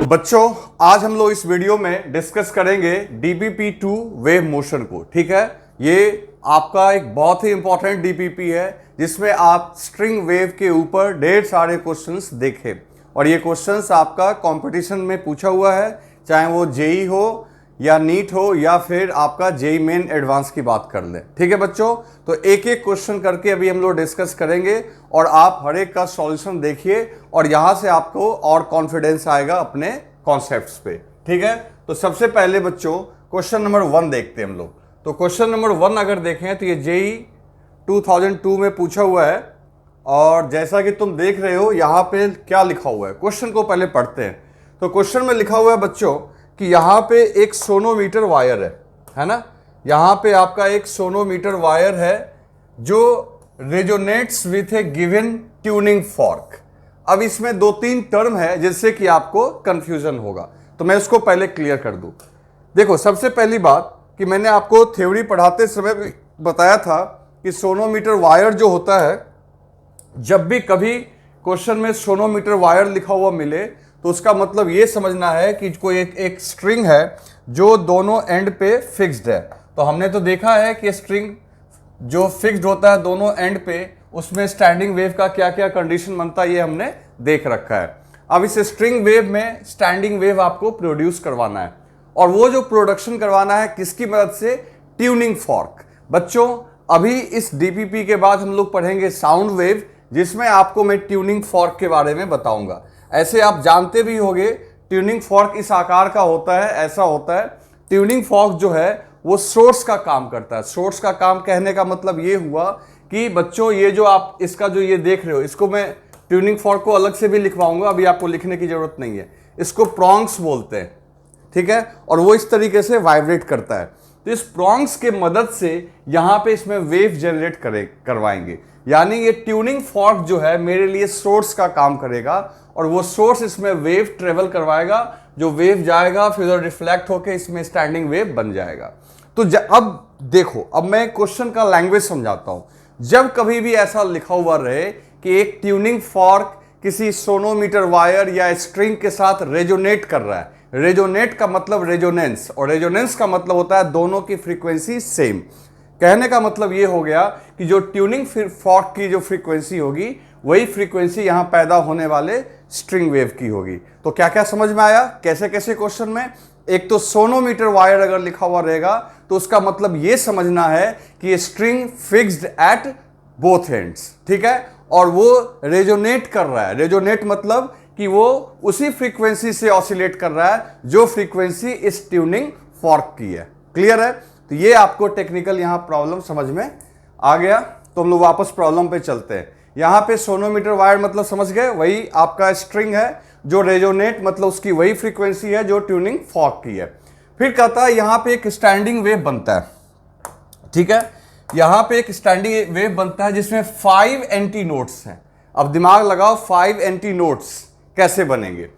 बच्चों आज हम लोग इस वीडियो में डिस्कस करेंगे DBP2 वेव मोशन को। ठीक है, ये आपका एक बहुत ही इंपॉर्टेंट DBP है जिसमें आप स्ट्रिंग वेव के ऊपर ढेर सारे क्वेश्चंस देखें और ये क्वेश्चंस आपका कंपटीशन में पूछा हुआ है, चाहे वो जेई हो या नीट हो या फिर आपका जेई मेन एडवांस की बात कर लें। ठीक है बच्चों, तो एक एक क्वेश्चन करके अभी हम लोग डिस्कस करेंगे और आप हर एक का सॉल्यूशन देखिए और यहां से आपको और कॉन्फिडेंस आएगा अपने कॉन्सेप्ट्स पे। ठीक है, तो सबसे पहले बच्चों क्वेश्चन नंबर 1 देखते हैं हम लोग। तो क्वेश्चन नंबर 1 अगर देखें तो ये जेई 2002 में पूछा हुआ है और जैसा कि तुम देख रहे हो यहाँ पे क्या लिखा हुआ है, क्वेश्चन को पहले पढ़ते हैं। तो क्वेश्चन में लिखा हुआ है बच्चों कि यहाँ पे एक सोनोमीटर वायर है ना, यहाँ पे आपका एक सोनोमीटर वायर है जो resonates with A given tuning fork. अब इसमें 2-3 टर्म है जिससे कि आपको कंफ्यूजन होगा, तो मैं इसको पहले क्लियर कर दूं। देखो, सबसे पहली बात कि मैंने आपको थ्योरी पढ़ाते समय भी बताया था कि सोनोमीटर वायर जो होता है, जब भी कभी क्वेश्चन में सोनोमीटर वायर लिखा हुआ मिले तो उसका मतलब ये समझना है कि कोई एक स्ट्रिंग है जो दोनों एंड पे फिक्स्ड है। तो हमने तो देखा है कि स्ट्रिंग जो फिक्स्ड होता है दोनों एंड पे, उसमें स्टैंडिंग वेव का क्या क्या कंडीशन बनता है ये हमने देख रखा है। अब इस स्ट्रिंग वेव में स्टैंडिंग वेव आपको प्रोड्यूस करवाना है और वो जो प्रोडक्शन करवाना है किसकी मदद से? Tuning fork. बच्चों अभी इस डीपीपी के बाद हम लोग पढ़ेंगे साउंड वेव, जिसमें आपको मैं ट्यूनिंग फॉर्क के बारे में बताऊंगा। ऐसे आप जानते भी होंगे ट्यूनिंग फॉर्क इस आकार का होता है, ऐसा होता है। ट्यूनिंग फॉर्क जो है वो सोर्स का काम करता है। सोर्स का काम कहने का मतलब ये हुआ कि बच्चों ये जो आप इसका जो ये देख रहे हो, इसको मैं ट्यूनिंग फॉर्क को अलग से भी लिखवाऊंगा, अभी आपको लिखने की जरूरत नहीं है। इसको प्रॉन्ग्स बोलते हैं, ठीक है, और वो इस तरीके से वाइब्रेट करता है। तो इस प्रॉन्ग्स के मदद से यहां पे इसमें वेव जनरेट करवाएंगे, यानी ये ट्यूनिंग फॉर्क जो है मेरे लिए सोर्स का काम करेगा और वो सोर्स इसमें वेव ट्रेवल करवाएगा, जो वेव जाएगा फिर रिफ्लेक्ट होकर इसमें स्टैंडिंग वेव बन जाएगा। तो अब देखो, अब मैं क्वेश्चन का लैंग्वेज समझाता हूं। जब कभी भी ऐसा लिखा हुआ रहे कि एक ट्यूनिंग फॉर्क किसी सोनोमीटर वायर या स्ट्रिंग के साथ रेजोनेट कर रहा है, रेजोनेट का मतलब रेजोनेंस, और रेजोनेंस का मतलब होता है दोनों की फ्रीक्वेंसी सेम। कहने का मतलब ये हो गया कि जो ट्यूनिंग फॉर्क की जो फ्रीक्वेंसी होगी वही फ्रीक्वेंसी यहां पैदा होने वाले स्ट्रिंग वेव की होगी। तो क्या क्या समझ में आया, कैसे कैसे क्वेश्चन में? एक तो सोनोमीटर वायर अगर लिखा हुआ रहेगा तो उसका मतलब यह समझना है कि string fixed at both ends, ठीक है, और वो रेजोनेट कर रहा है। रेजोनेट मतलब कि वो उसी फ्रीक्वेंसी से ऑसिलेट कर रहा है जो फ्रीक्वेंसी इस ट्यूनिंग फॉर्क की है। क्लियर है? तो ये आपको टेक्निकल यहां प्रॉब्लम समझ में आ गया। तो हम लोग वापस प्रॉब्लम पे चलते हैं। यहां पे सोनोमीटर वायर मतलब समझ गए, वही आपका स्ट्रिंग है जो रेजोनेट मतलब उसकी वही फ्रीक्वेंसी है जो ट्यूनिंग फॉर्क की है। फिर कहता है यहां पे एक स्टैंडिंग वेव बनता है, ठीक है, यहां पे एक स्टैंडिंग वेव बनता है जिसमें 5 एंटी नोट्स हैं। अब दिमाग लगाओ, 5 एंटी नोट्स कैसे बनेंगे?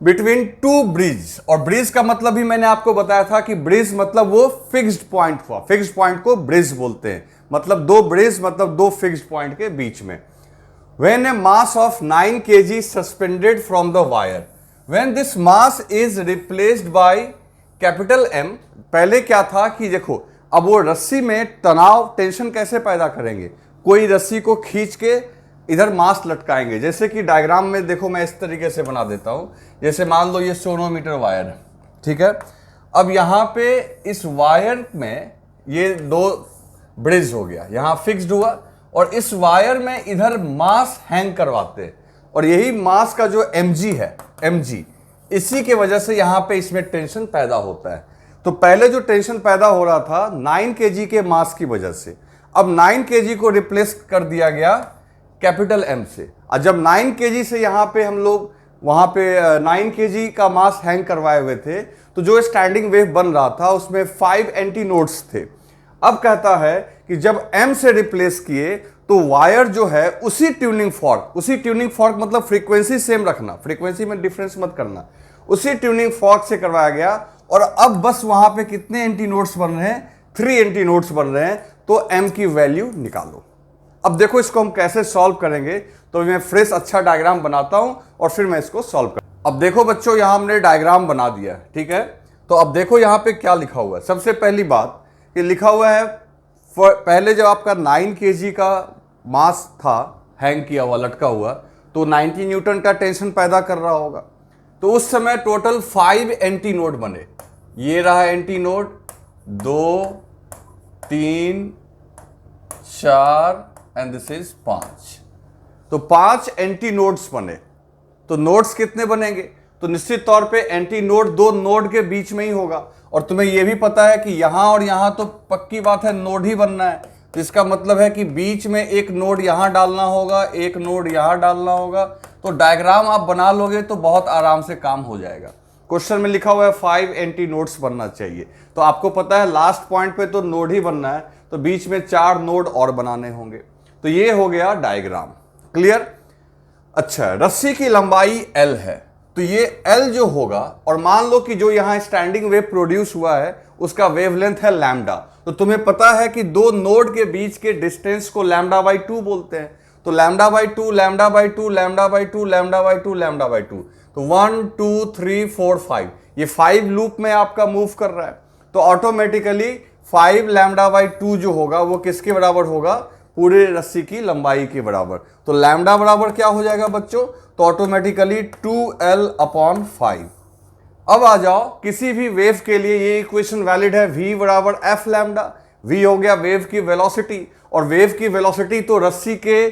बिटवीन 2 ब्रिज, और ब्रिज का मतलब भी मैंने आपको बताया था कि ब्रिज मतलब वो फिक्स्ड पॉइंट हुआ, फिक्स्ड पॉइंट को ब्रिज बोलते हैं, मतलब 2 ब्रिज मतलब 2 फिक्स्ड पॉइंट के बीच में। When a mass of 9 kg suspended from the wire, when this mass is replaced by capital M, पहले क्या था कि देखो, अब वो रस्सी में तनाव टेंशन कैसे पैदा करेंगे? कोई रस्सी को खींच के इधर मास लटकाएंगे, जैसे कि डायग्राम में देखो मैं इस तरीके से बना देता हूं। जैसे मान लो ये सोनोमीटर वायर है, ठीक है, अब यहां पे इस वायर में ये 2 ब्रिज हो गया, यहां फिक्स्ड हुआ और इस वायर में इधर मास हैंग करवाते हैं और यही मास का जो mg है, mg, इसी के वजह से यहां पे इसमें टेंशन पैदा होता है। तो पहले जो टेंशन पैदा हो रहा था 9 kg के मास की वजह से, अब 9 kg को रिप्लेस कर दिया गया कैपिटल M से। और जब 9 kg से यहां पे हम लोग वहां पे 9 kg का मास हैंग करवाए हुए थे, तो जो स्टैंडिंग वेव बन रहा था उसमें 5 एंटी नोड्स थे। अब कहता है कि जब M से रिप्लेस किए तो वायर जो है उसी ट्यूनिंग फॉर्क मतलब फ्रीक्वेंसी सेम रखना, फ्रीक्वेंसी में डिफरेंस मत करना, उसी ट्यूनिंग फॉर्क से करवाया गया और अब बस वहां पे कितने एंटी नोड्स बन रहे हैं? 3 एंटी नोड्स बन रहे हैं। तो M की वैल्यू निकालो। अब देखो इसको हम कैसे सॉल्व करेंगे, तो मैं फ्रेश अच्छा डायग्राम बनाता हूं और फिर मैं इसको सॉल्व कर। अब देखो बच्चों, यहां हमने डायग्राम बना दिया, ठीक है। तो अब देखो यहां पे क्या लिखा हुआ है। सबसे पहली बात कि लिखा हुआ है पहले जब आपका 9 kg का मास था हैंग किया हुआ, लटका हुआ, तो 90 न्यूटन का टेंशन पैदा कर रहा होगा। तो उस समय टोटल 5 एंटी नोड बने। ये रहा anti node, 2 3 4 and this is 5। तो 5 एंटी नोड्स बने। तो नोड्स कितने बनेंगे? तो निश्चित तौर पे एंटी नोड 2 नोड के बीच में ही होगा। और तुम्हें यह भी पता है कि यहां और यहां तो पक्की बात है नोड ही बनना है। तो इसका मतलब है कि बीच में एक नोड यहां डालना होगा, एक नोड यहां डालना होगा। तो डायग्राम आप बना लोगे तो बहुत आराम से काम हो जाएगा। क्वेश्चन में लिखा हुआ है 5 एंटी नोड्स बनना चाहिए। तो आपको पता है लास्ट पॉइंट पे तो नोड ही बनना है, तो बीच में 4 नोड और बनाने होंगे। तो ये हो गया डायग्राम। क्लियर? अच्छा, रस्सी की लंबाई L है, तो ये L जो होगा, और मान लो कि जो यहां स्टैंडिंग वेव प्रोड्यूस हुआ है उसका वेवलेंथ है लैम्डा। तो तुम्हें पता है कि 2 नोड के बीच के डिस्टेंस को लैम्डा बाई 2 बोलते हैं। तो lambda by 2, lambda by 2, lambda by 2, lambda by 2, lambda by 2। तो 1 2 3 4 5, ये 5 लूप में आपका मूव कर रहा है। तो ऑटोमेटिकली 5 लैम्डा बाई 2 जो होगा वो किसके बराबर होगा? पूरे रस्सी की लंबाई के बराबर। तो लैम्डा बराबर क्या हो जाएगा बच्चों? तो ऑटोमेटिकली 2L अपॉन 5। अब आ जाओ, किसी भी वेव के लिए ये इक्वेशन वैलिड है, v बराबर f लैम्डा। v हो गया वेव की वेलोसिटी, और वेव की वेलोसिटी तो रस्सी के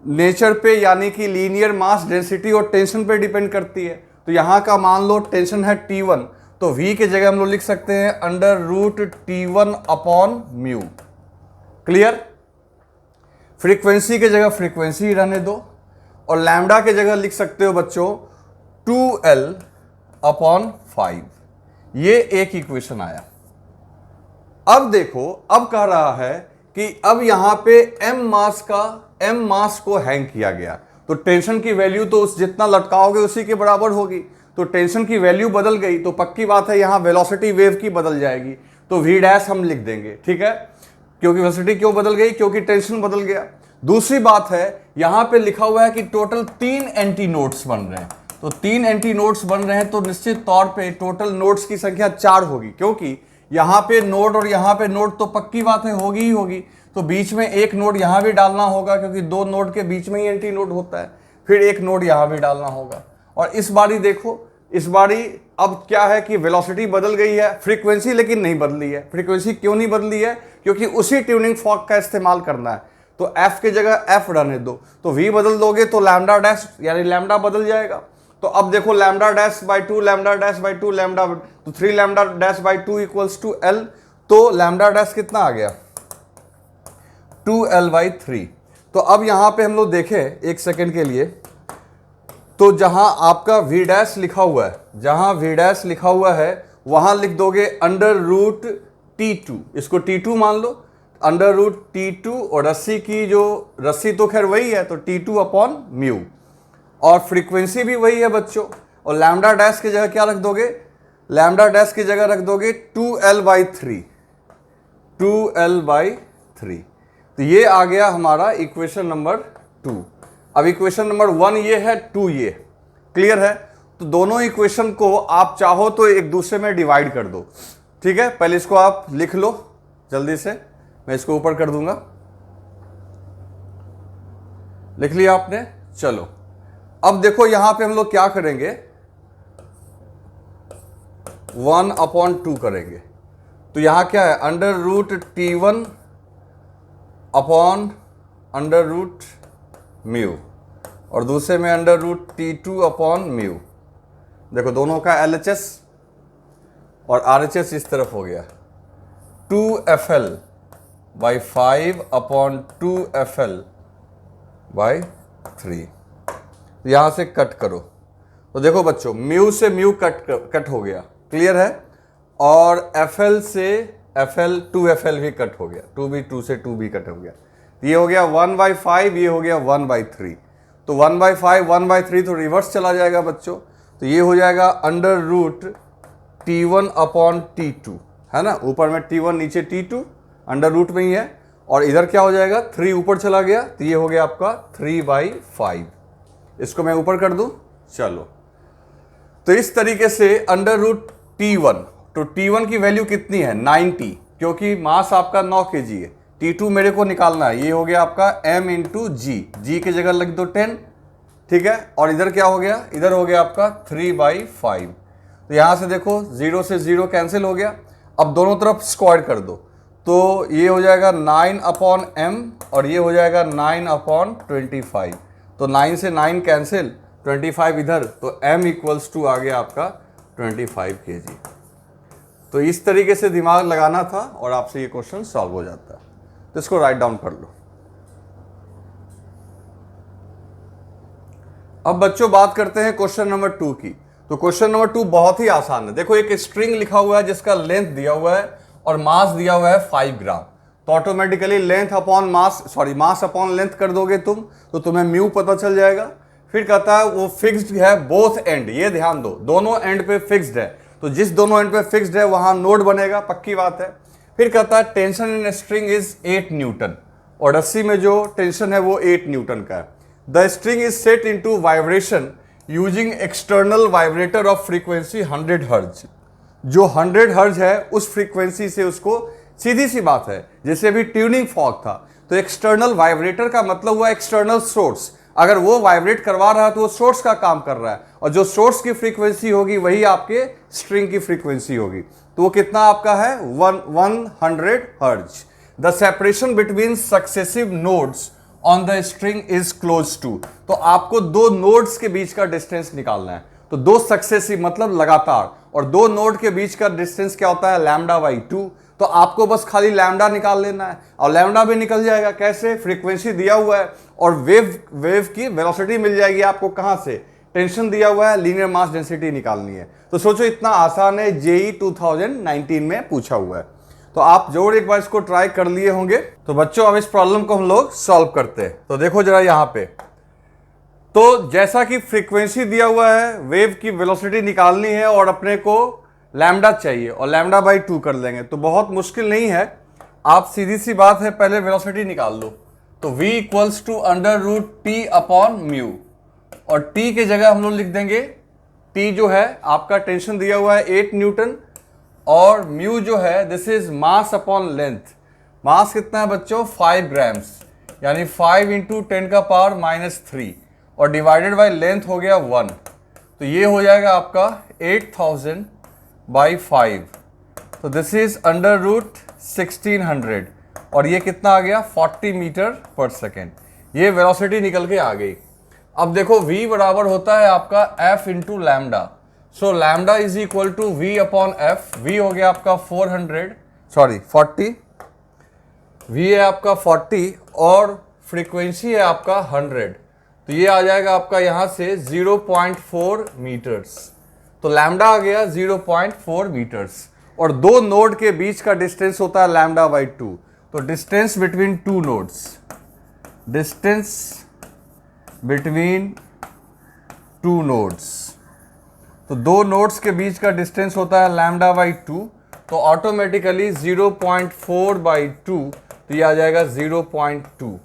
नेचर पे यानी कि लीनियर मास डेंसिटी और टेंशन पे डिपेंड करती है। तो यहां का मान लो टेंशन है T1, तो v के जगह हम लोग लिख सकते हैं under root T1 upon mu. Clear? Frequency के जगह फ्रीक्वेंसी रहने दो, और लैम्डा के जगह लिख सकते हो बच्चों 2L अपॉन 5। ये एक इक्वेशन आया। अब देखो, अब कह रहा है कि अब यहां पे m मास को हैंग किया गया, तो टेंशन की वैल्यू तो उस जितना लटकाओगे उसी के बराबर होगी। तो टेंशन की वैल्यू बदल गई तो पक्की बात है यहां वेलोसिटी वेव की बदल जाएगी। तो v डैश हम लिख देंगे, ठीक है। क्योंकि वेलोसिटी क्यों बदल गई? क्योंकि टेंशन बदल गया। दूसरी बात है, यहां पे लिखा हुआ है कि टोटल 3 एंटी नोड्स बन रहे हैं। तो 3 एंटी नोड्स बन रहे हैं, तो निश्चित तौर पे टोटल नोड्स की संख्या 4 होगी, क्योंकि यहां पे नोड और यहां पे नोड तो पक्की बात है होगी ही होगी। तो बीच में एक नोड यहां भी डालना होगा, क्योंकि 2 नोड के बीच में ही एंटी नोड होता है। फिर एक नोड यहां भी डालना होगा। और इस बारी देखो, इस बारी अब क्या है कि वेलोसिटी बदल गई है, फ्रीक्वेंसी लेकिन नहीं बदली है। फ्रीक्वेंसी क्यों नहीं बदली है? क्योंकि उसी ट्यूनिंग फॉर्क का इस्तेमाल करना है। तो f के जगह f रहने दो। तो v बदल दोगे तो लैम्डा डैश यानी लैम्डा बदल जाएगा। तो अब देखो lambda dash by 2, lambda dash by 2, lambda, तो 3 lambda dash by 2 equals to L। तो लैम्डा डैश कितना आ गया? 2L by 3। तो अब यहां पे हम लोग देखें एक सेकेंड के लिए, तो जहां आपका v डैश लिखा हुआ है, जहां v डैश लिखा हुआ है वहां लिख दोगे अंडर रूट T2, इसको T2 मान लो, अंडर रूट T2, और रस्सी की जो रस्सी तो खैर वही है, तो T2 अपॉन म्यू, और फ्रीक्वेंसी भी वही है बच्चों। और लैम्डा डैश की जगह क्या रख दोगे? लैम्डा डैश की जगह रख दोगे 2L बाई 3, 2L बाई 3। तो ये आ गया हमारा इक्वेशन नंबर 2। अब इक्वेशन नंबर 1 ये है, 2 ये। क्लियर है? तो दोनों इक्वेशन को आप चाहो तो एक दूसरे में डिवाइड कर दो, ठीक है। पहले इसको आप लिख लो जल्दी से, मैं इसको ऊपर कर दूंगा। लिख लिया आपने? चलो अब देखो यहां पे हम लोग क्या करेंगे, 1 अपॉन 2 करेंगे। तो यहां क्या है? Under root T1 upon under root mu, और दूसरे में under root T2 upon mu. देखो दोनों का LHS और RHS इस तरफ हो गया, 2FL by 5 upon 2FL by 3। यहां से कट करो तो देखो बच्चों म्यू से म्यू कट हो गया, क्लियर है। और FL से FL 2FL भी कट हो गया, 2 भी 2 से 2 भी कट हो गया। ये हो गया 1/5, ये हो गया 1/3। तो 1/5 1/3 तो रिवर्स चला जाएगा बच्चों। तो ये हो जाएगा under root T1 upon T2, है ना। ऊपर में T1 नीचे T2, अंडर रूट में ही है। और इधर क्या हो जाएगा? 3 ऊपर चला गया, तो ये हो गया आपका 3/5। इसको मैं ऊपर कर दूं, चलो। तो इस तरीके से अंडर रूट T1, तो T1 की वैल्यू कितनी है 90, क्योंकि मास आपका 9 kg है। T2 मेरे को निकालना है, ये हो गया आपका m इंटू जी, जी की जगह लिख दो 10, ठीक है। और इधर क्या हो गया, इधर हो गया आपका 3/5। तो यहां से देखो 0 से 0 कैंसिल हो गया। अब दोनों तरफ स्क्वायर कर दो, तो ये हो जाएगा 9/m और ये हो जाएगा 9/25। तो 9 से 9 कैंसिल, 25 इधर, तो m इक्वल्स टू आ गया आपका 25 kg। तो इस तरीके से दिमाग लगाना था और आपसे ये क्वेश्चन सॉल्व हो जाता है। तो इसको राइट डाउन कर लो। अब बच्चों बात करते हैं क्वेश्चन नंबर 2 की। तो क्वेश्चन नंबर 2 बहुत ही आसान है। देखो एक स्ट्रिंग लिखा हुआ है जिसका लेंथ दिया हुआ है और मास दिया हुआ है 5 ग्राम। तो automatically length upon mass, sorry mass upon length कर दोगे तुम, तो तुम्हें म्यू पता चल जाएगा। फिर कहता है वो फिक्स्ड है बोथ एंड, ये ध्यान दो, दोनों एंड पे फिक्स्ड है। तो जिस दोनों एंड पे फिक्स्ड है वहां नोड बनेगा, पक्की बात है। फिर कहता है tension in string is 8 Newton, और रस्सी में जो टेंशन है वो 8 न्यूटन का है। The string is set into vibration using external vibrator of frequency 100 hertz. जो 100 हर्ट्ज है उस फ्रीक्वेंसी से उसको, सीधी सी बात है, जैसे अभी ट्यूनिंग फॉर्क था, तो एक्सटर्नल वाइब्रेटर का मतलब हुआ एक्सटर्नल सोर्स। अगर वो वाइब्रेट करवा रहा है तो वो सोर्स का काम कर रहा है, और जो सोर्स की फ्रीक्वेंसी होगी वही आपके स्ट्रिंग की फ्रीक्वेंसी होगी। तो वो कितना आपका है 100 hertz. The separation between successive nodes on the string is close to. तो आपको दो नोड्स के बीच का डिस्टेंस निकालना है। तो दो सक्सेसिव मतलब लगातार, और दो नोड के बीच का डिस्टेंस क्या होता है λ/2। तो आपको बस खाली लैम्डा निकाल लेना है, और लैम्डा भी निकल जाएगा। कैसे, फ्रीक्वेंसी दिया हुआ है और वेव की वेलोसिटी मिल जाएगी आपको कहां से, टेंशन दिया हुआ है, लीनियर मास डेंसिटी निकालनी है। तो सोचो इतना आसान है, जेई 2019 में पूछा हुआ है। तो आप जरूर एक बार इसको ट्राई कर लिए होंगे। तो बच्चों अब इस प्रॉब्लम को हम लोग सॉल्व करते हैं। तो देखो जरा यहां पे, तो जैसा कि फ्रीक्वेंसी दिया हुआ है, वेव की वेलोसिटी निकालनी है और अपने को लैम्डा चाहिए, और λ/2 कर लेंगे। तो बहुत मुश्किल नहीं है, आप सीधी सी बात है, पहले वेलोसिटी निकाल लो। तो v इक्वल्स टू √T/μ, और T के जगह हम लोग लिख देंगे, T जो है आपका टेंशन दिया हुआ है 8 न्यूटन, और म्यू जो है this is mass upon length. Mass कितना है बच्चों 5 ग्राम्स, यानी 5 × 10⁻³ और डिवाइडेड बाय लेंथ हो गया 1। तो ये हो जाएगा आपका 8000/5। तो दिस इज √1600, और ये कितना आ गया 40 मीटर पर सेकेंड। ये वेलोसिटी निकल के आ गई। अब देखो v बराबर होता है आपका f into lambda. So lambda is equal to v/f। v हो गया आपका 40, v है आपका 40 और फ्रीक्वेंसी है आपका 100। तो ये आ जाएगा आपका यहां से 0.4 मीटर्स। तो लैम्डा आ गया 0.4 मीटर्स, और दो नोड के बीच का डिस्टेंस होता है λ/2। तो distance between two nodes, distance between two nodes, तो दो नोड्स के बीच का डिस्टेंस होता है λ/2। तो ऑटोमेटिकली 0.4/2, तो ये आ जाएगा 0.2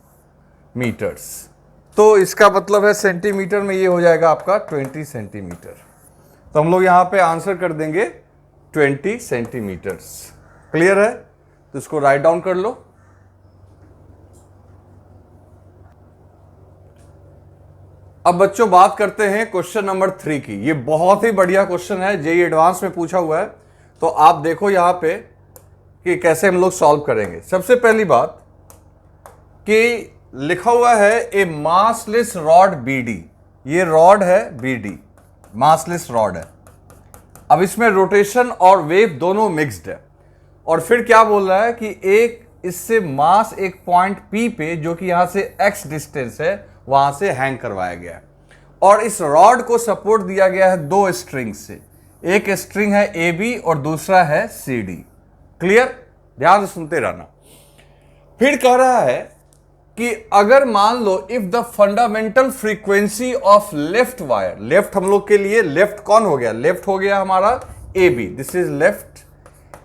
मीटर्स। तो इसका मतलब है सेंटीमीटर में ये हो जाएगा आपका 20 सेंटीमीटर। तो हम लोग यहां पे आंसर कर देंगे 20 सेंटीमीटर्स। क्लियर है? तो इसको राइट डाउन कर लो। अब बच्चों बात करते हैं क्वेश्चन नंबर 3 की। ये बहुत ही बढ़िया क्वेश्चन है, जेईई एडवांस में पूछा हुआ है। तो आप देखो यहां पे कि कैसे हम लोग सॉल्व करेंगे। सबसे पहली बात कि लिखा हुआ है ए मासलेस रॉड BD। ये रॉड है BD, मासलेस रॉड है। अब इसमें रोटेशन और वेव दोनों मिक्स्ड है, और फिर क्या बोल रहा है कि एक इससे मास एक पॉइंट P पे, जो कि यहां से x डिस्टेंस है, वहां से हैंग करवाया गया है। और इस रॉड को सपोर्ट दिया गया है दो स्ट्रिंग से, एक स्ट्रिंग है AB और दूसरा है CD। क्लियर? ध्यान से सुनते रहना। फिर कह रहा है कि अगर मान लो if the fundamental frequency of left wire, left हम लोग के लिए लेफ्ट कौन हो गया, लेफ्ट हो गया हमारा AB, दिस इज लेफ्ट,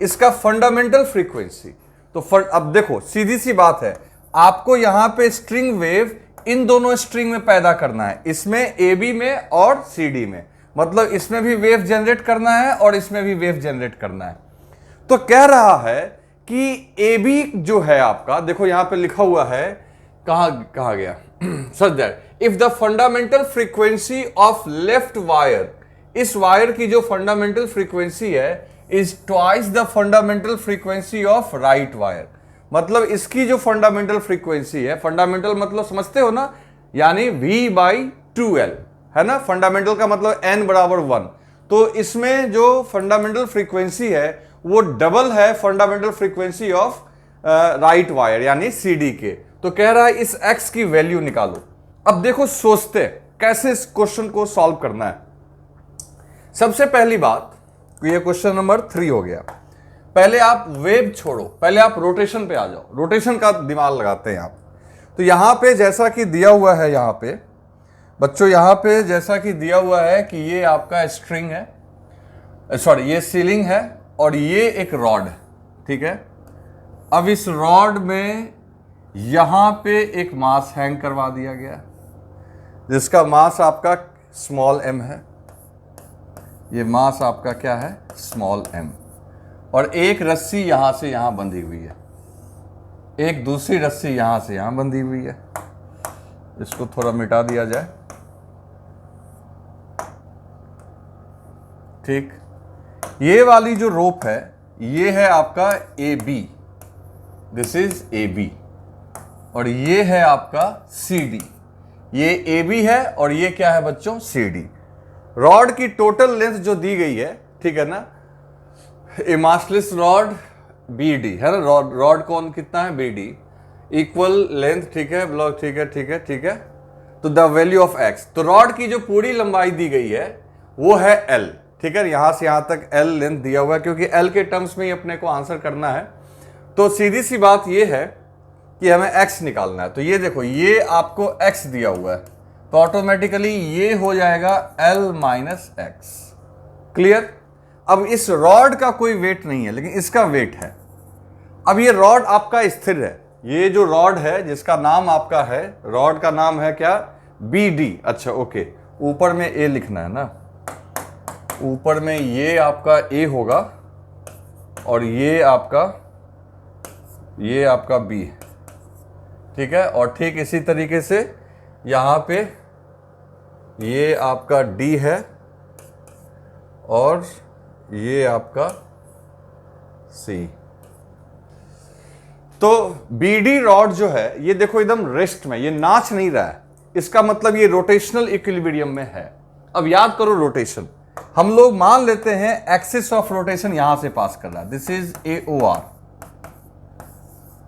इसका फंडामेंटल फ्रीक्वेंसी। तो अब देखो सीधी सी बात है, आपको यहां पे स्ट्रिंग वेव इन दोनों स्ट्रिंग में पैदा करना है, इसमें AB में और CD में। मतलब इसमें भी वेव जनरेट करना है और इसमें भी वेव जनरेट करना है। तो कह रहा है कि ए बी जो है आपका, देखो यहां पे लिखा हुआ है, कहा गया such that if the fundamental frequency of left wire, इस वायर की जो फंडामेंटल फ्रीक्वेंसी है is twice the fundamental frequency of right wire. मतलब इसकी जो फंडामेंटल फ्रीक्वेंसी है, फंडामेंटल मतलब समझते हो ना, यानी V/2L है ना, फंडामेंटल का मतलब n बराबर 1। तो इसमें जो फंडामेंटल फ्रीक्वेंसी है वो डबल है fundamental frequency of right wire यानी CD के। तो कह रहा है इस x की वैल्यू निकालो। अब देखो सोचते कैसे इस क्वेश्चन को सॉल्व करना है। सबसे पहली बात, ये क्वेश्चन नंबर 3 हो गया। पहले आप वेव छोड़ो, पहले आप रोटेशन पे आ जाओ, रोटेशन का दिमाग लगाते हैं आप। तो यहां पे जैसा कि दिया हुआ है, यहां पे बच्चों, यहां पे जैसा कि दिया हुआ है कि ये आपका स्ट्रिंग है, सॉरी ये सीलिंग है और ये एक रॉड है, ठीक है। अब इस रॉड में यहां पे एक मास हैंग करवा दिया गया जिसका मास आपका स्मॉल m है, ये मास आपका क्या है, स्मॉल m। और एक रस्सी यहां से यहां बंधी हुई है, एक दूसरी रस्सी यहां से यहां बंधी हुई है। इसको थोड़ा मिटा दिया जाए, ठीक। ये वाली जो रोप है ये है आपका AB, दिस इज AB, और ये है आपका CD। ये AB है और ये क्या है बच्चों, CD। रॉड की टोटल लेंथ जो दी गई है, ठीक है ना, ए मासलेस रॉड BD है ना, रॉड कौन कितना है, BD इक्वल लेंथ, ठीक है, ब्लॉक, ठीक है, ठीक है, ठीक है। तो द वैल्यू ऑफ x, तो रॉड की जो पूरी लंबाई दी गई है वो है L, ठीक है। यहां से यहां तक L लेंथ दिया हुआ है क्योंकि L के टर्म्स में ही अपने को आंसर करना है। तो सीधी सी बात ये है कि हमें x निकालना है। तो ये देखो, ये आपको x दिया हुआ है तो ऑटोमेटिकली ये हो जाएगा L माइनस x। क्लियर। अब इस रॉड का कोई वेट नहीं है लेकिन इसका वेट है। अब ये रॉड आपका स्थिर है, ये जो रॉड है जिसका नाम आपका है, रॉड का नाम है क्या, BD। अच्छा ओके, ऊपर में A लिखना है ना, ऊपर में ये आपका A होगा और ये आपका B, ठीक है। और ठीक इसी तरीके से यहां पे ये आपका D है और ये आपका C। तो BD रॉड जो है ये देखो एकदम रेस्ट में, ये नाच नहीं रहा है, इसका मतलब ये रोटेशनल इक्विलिब्रियम में है। अब याद करो रोटेशन, हम लोग मान लेते हैं एक्सिस ऑफ रोटेशन यहां से पास कर रहा है, दिस इज AOR।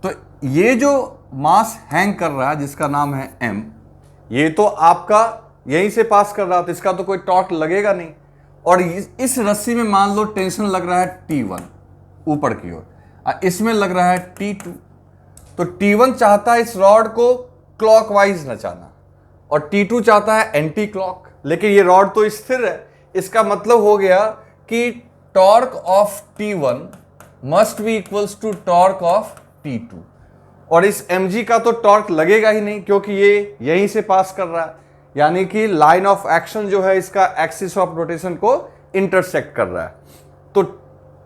तो ये जो मास हैंग कर रहा है जिसका नाम है M, ये तो आपका यहीं से पास कर रहा है तो इसका तो कोई टॉर्क लगेगा नहीं। और इस रस्सी में मान लो टेंशन लग रहा है T1 ऊपर की ओर, इसमें लग रहा है T2। तो T1 चाहता है इस रॉड को क्लॉकवाइज नचाना और T2 चाहता है एंटी क्लॉक, लेकिन ये रॉड तो स्थिर है। इसका मतलब हो गया कि torque of T1 must be equals to torque of T2। और इस mg का तो टॉर्क लगेगा ही नहीं क्योंकि ये यहीं से पास कर रहा है, यानी कि लाइन ऑफ एक्शन जो है इसका एक्सिस ऑफ रोटेशन को इंटरसेक्ट कर रहा है। तो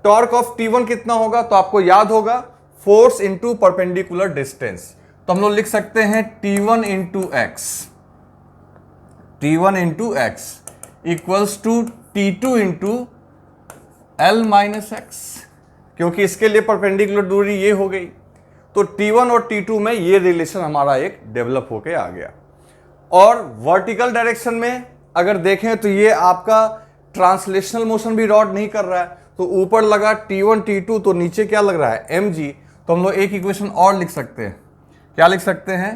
टॉर्क ऑफ T1 कितना होगा, तो आपको याद होगा फोर्स इंटू परपेंडिकुलर डिस्टेंस। तो हम लोग लिख सकते हैं T1 into X, T1 into X equals to T2 into L minus X, क्योंकि इसके लिए परपेंडिकुलर दूरी ये हो गई। तो T1 और T2 में ये रिलेशन हमारा एक डेवलप होके आ गया। और वर्टिकल डायरेक्शन में अगर देखें तो ये आपका ट्रांसलेशनल मोशन भी रॉड नहीं कर रहा है, तो ऊपर लगा T1 T2 तो नीचे क्या लग रहा है mg। तो हम लोग एक इक्वेशन और लिख सकते हैं, क्या लिख सकते हैं,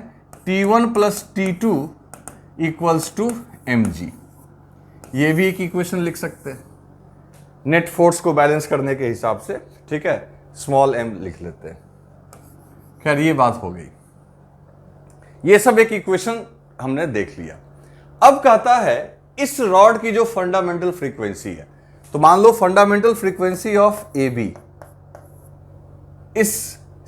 T1 plus T2 equals to mg। ये भी एक इक्वेशन लिख सकते हैं नेट फोर्स को बैलेंस करने के हिसाब से, ठीक है, स्मॉल m लिख लेते हैं। खैर ये बात हो गई, ये सब एक इक्वेशन हमने देख लिया। अब कहता है इस रॉड की जो फंडामेंटल फ्रीक्वेंसी है, तो मान लो फंडामेंटल फ्रीक्वेंसी ऑफ AB, इस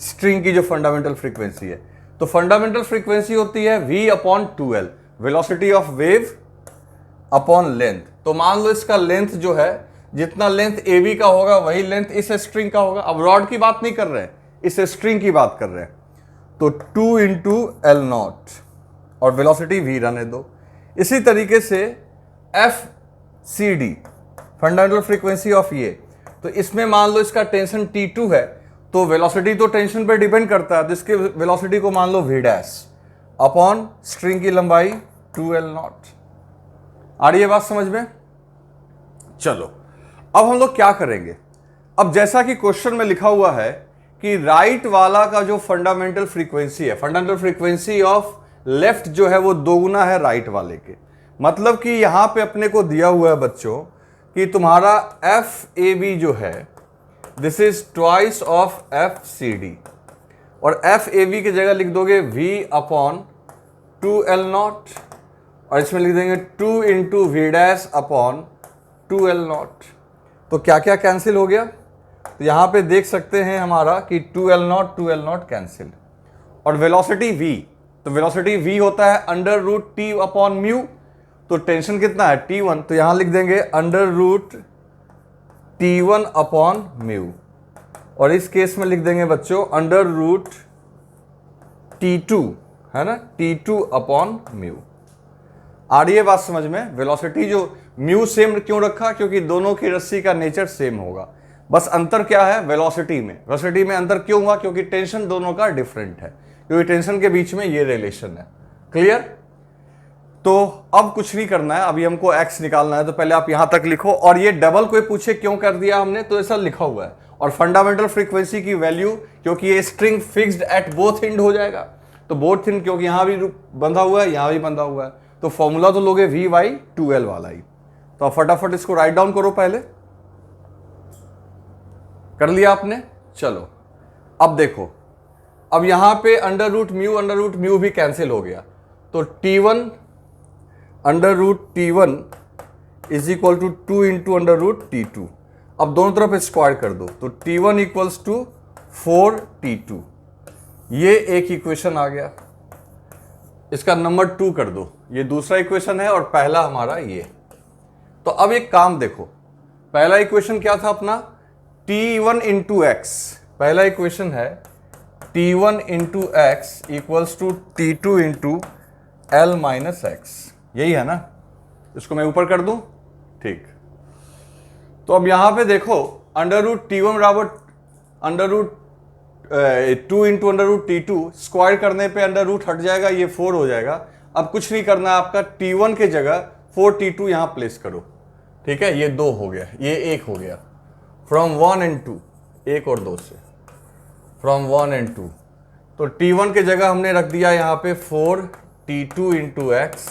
स्ट्रिंग की जो फंडामेंटल फ्रीक्वेंसी है, तो फंडामेंटल फ्रीक्वेंसी होती है V/2L, velocity of wave upon length. तो मान लो इसका लेंथ जो है, जितना लेंथ ए बी का होगा वही लेंथ इस स्ट्रिंग का होगा। अब रॉड की बात नहीं कर रहे हैं, इस स्ट्रिंग की बात कर रहे हैं। तो 2 इंटू एल नॉट और वेलोसिटी v रहने दो। इसी तरीके से F C D fundamental frequency of ये, तो इसमें मान लो इसका टेंशन T2 है, तो वेलोसिटी तो टेंशन पे डिपेंड करता है, जिसके वेलोसिटी को मान लो v डैश अपॉन स्ट्रिंग की लंबाई 2l नॉट। आ रही है बात समझ में? चलो अब हम लोग क्या करेंगे। अब जैसा कि क्वेश्चन में लिखा हुआ है कि राइट वाला का जो फंडामेंटल फ्रीक्वेंसी है, फंडामेंटल फ्रीक्वेंसी ऑफ लेफ्ट जो है वो दोगुना है राइट वाले के। मतलब कि यहां पे अपने को दिया हुआ है बच्चों कि तुम्हारा एफ ए बी जो है this is twice of F C D, और एफ ए बी की जगह लिख दोगे v अपॉन 2l नॉट, और इसमें लिख देंगे 2 into V dash upon 2l naught. तो क्या क्या कैंसिल हो गया? तो यहां पे देख सकते हैं हमारा कि 2l नॉट कैंसिल, और वेलोसिटी v, तो वेलोसिटी v होता है under root T upon mu. तो टेंशन कितना है T1, तो यहां लिख देंगे under root T1 upon mu, और इस केस में लिख देंगे बच्चों अंडर रूट T2, है ना, T2 अपॉन म्यू। आ रही है बात समझ में? वेलोसिटी जो म्यू सेम क्यों रखा? क्योंकि दोनों की रस्सी का नेचर सेम होगा, बस अंतर क्या है वेलोसिटी में। वेलोसिटी में अंतर क्यों हुआ? क्योंकि टेंशन दोनों का डिफरेंट है, क्योंकि टेंशन के बीच में ये रिलेशन है। क्लियर? तो अब कुछ नहीं करना है, अभी हमको x निकालना है। तो पहले आप यहां तक लिखो, और ये डबल कोई पूछे क्यों कर दिया हमने, तो ऐसा लिखा हुआ है। और फंडामेंटल फ्रीक्वेंसी की वैल्यू, क्योंकि ये string fixed at both and हो जाएगा, तो बोथ एंड क्योंकि यहां भी बंधा हुआ है यहां भी बंधा हुआ है, तो फॉर्मूला तो लोगे v बाई 2l वाला ही। तो आप फटाफट इसको राइट डाउन करो, पहले कर लिया आपने। चलो अब देखो, अब यहां पे अंडर रूट म्यू भी कैंसिल हो गया, तो T1 under root T1 is equal to 2 into under root T2। अब दोनों तरफ स्क्वायर कर दो, तो T1 इक्वल्स टू 4T2। ये एक इक्वेशन आ गया, इसका नंबर 2 कर दो, ये दूसरा इक्वेशन है और पहला हमारा ये। तो अब एक काम देखो, पहला इक्वेशन क्या था अपना T1 इंटू एक्स, पहला इक्वेशन है T1 into X equals to T2 into L minus X, यही है ना। इसको मैं ऊपर कर दूं, ठीक। तो अब यहां पे देखो अंडर रूट T1 बराबर under root 2 into under root T2, square करने पे अंडर रूट हट जाएगा, ये 4 हो जाएगा। अब कुछ नहीं करना है आपका, T1 के जगह 4T2 यहां प्लेस करो, ठीक है। ये 2 हो गया, ये 1 हो गया, फ्रॉम 1 एंड 2, 1 और 2 से, फ्रॉम 1 एंड 2। तो T1 के जगह हमने रख दिया यहां पे 4T2 into X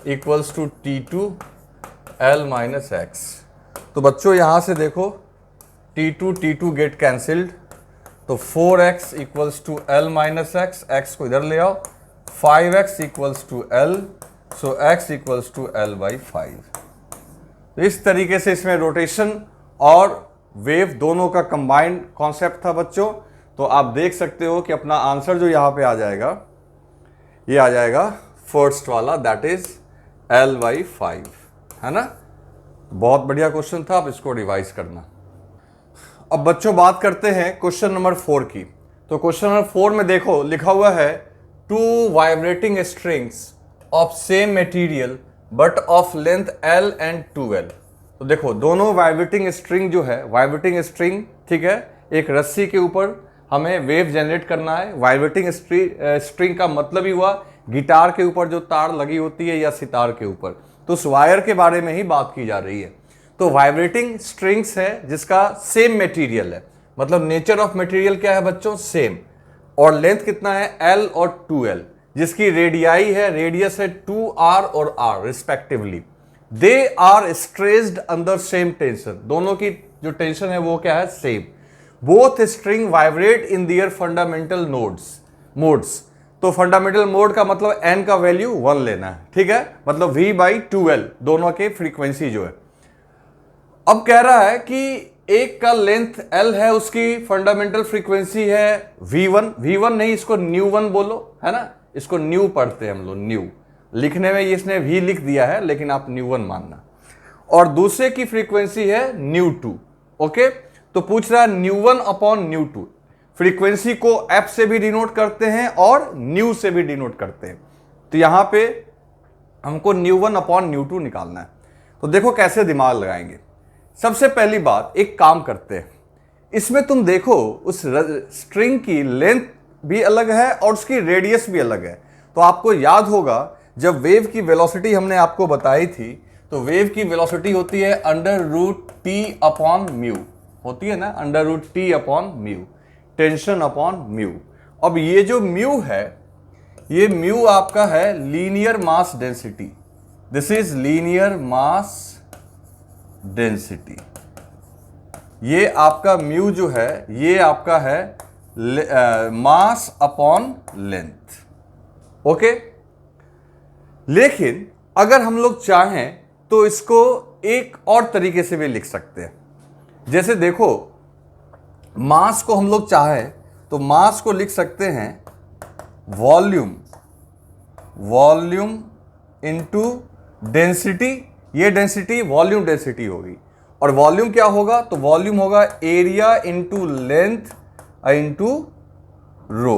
equals to T2 L minus X. तो बच्चों यहां से देखो T2 गेट कैंसिल्ड, तो 4x equals to L minus X, X को इधर ले आओ, 5x equals to L, so x equals to L by 5। तो इस तरीके से इसमें रोटेशन और वेव दोनों का कंबाइंड कॉन्सेप्ट था बच्चों। तो आप देख सकते हो कि अपना आंसर जो यहां पे आ जाएगा, ये आ जाएगा फर्स्ट वाला, दैट इज L बाई 5, है ना। बहुत बढ़िया क्वेश्चन था, आप इसको रिवाइज करना। अब बच्चों बात करते हैं क्वेश्चन नंबर 4 की। तो क्वेश्चन नंबर 4 में देखो लिखा हुआ है 2 vibrating strings of same material but of length L and 2L। तो देखो दोनों वाइब्रेटिंग स्ट्रिंग जो है, वाइब्रेटिंग स्ट्रिंग, ठीक है, एक रस्सी के ऊपर हमें वेव जनरेट करना है। वाइब्रेटिंग स्ट्रिंग का मतलब ही हुआ गिटार के ऊपर जो तार लगी होती है या सितार के ऊपर, तो उस वायर के बारे में ही बात की जा रही है। तो वाइब्रेटिंग स्ट्रिंग्स है जिसका सेम मटेरियल है, मतलब नेचर ऑफ मटेरियल क्या है बच्चों, सेम, और लेंथ कितना है L और 2L, जिसकी रेडियाई है, रेडियस है 2R और R respectively. They are stressed under same tension, दोनों की जो टेंशन है वो क्या है, same. Both string vibrate in their fundamental modes. तो फंडामेंटल मोड का मतलब n का वैल्यू 1 लेना है, ठीक है, मतलब v बाई 2L दोनों के फ्रीक्वेंसी जो है। अब कह रहा है कि एक का लेंथ L है, उसकी फंडामेंटल फ्रीक्वेंसी है V1 नहीं, इसको न्यू 1 बोलो, है ना, इसको न्यू पढ़ते हैं हम लोग, न्यू। लिखने में इसने भी लिख दिया है, लेकिन आप न्यू1 मानना। और दूसरे की फ्रीक्वेंसी है न्यू2। ओके, तो पूछ रहा है न्यू1 अपॉन न्यू2। फ्रीक्वेंसी को एफ से भी डिनोट करते हैं और न्यू से भी डिनोट करते हैं। तो यहां पे हमको न्यू1 अपॉन न्यू2 निकालना है। तो देखो कैसे दिमाग लगाएंगे। सबसे पहली बात, एक काम करते हैं, इसमें तुम देखो उस स्ट्रिंग की लेंथ भी अलग है और उसकी रेडियस भी अलग है। तो आपको याद होगा जब वेव की वेलोसिटी हमने आपको बताई थी, तो वेव की वेलोसिटी होती है √T अपॉन म्यू, होती है ना, √T upon mu, tension upon mu. अब ये जो म्यू है, ये म्यू आपका है linear mass density. This is linear mass density. ये आपका म्यू जो है, ये आपका है मास अपॉन लेंथ। ओके, लेकिन अगर हम लोग चाहें तो इसको एक और तरीके से भी लिख सकते हैं। जैसे देखो, मास को हम लोग चाहें तो मास को लिख सकते हैं वॉल्यूम इनटू डेंसिटी। ये डेंसिटी वॉल्यूम डेंसिटी होगी, और वॉल्यूम क्या होगा, तो वॉल्यूम होगा एरिया इनटू लेंथ इनटू रो।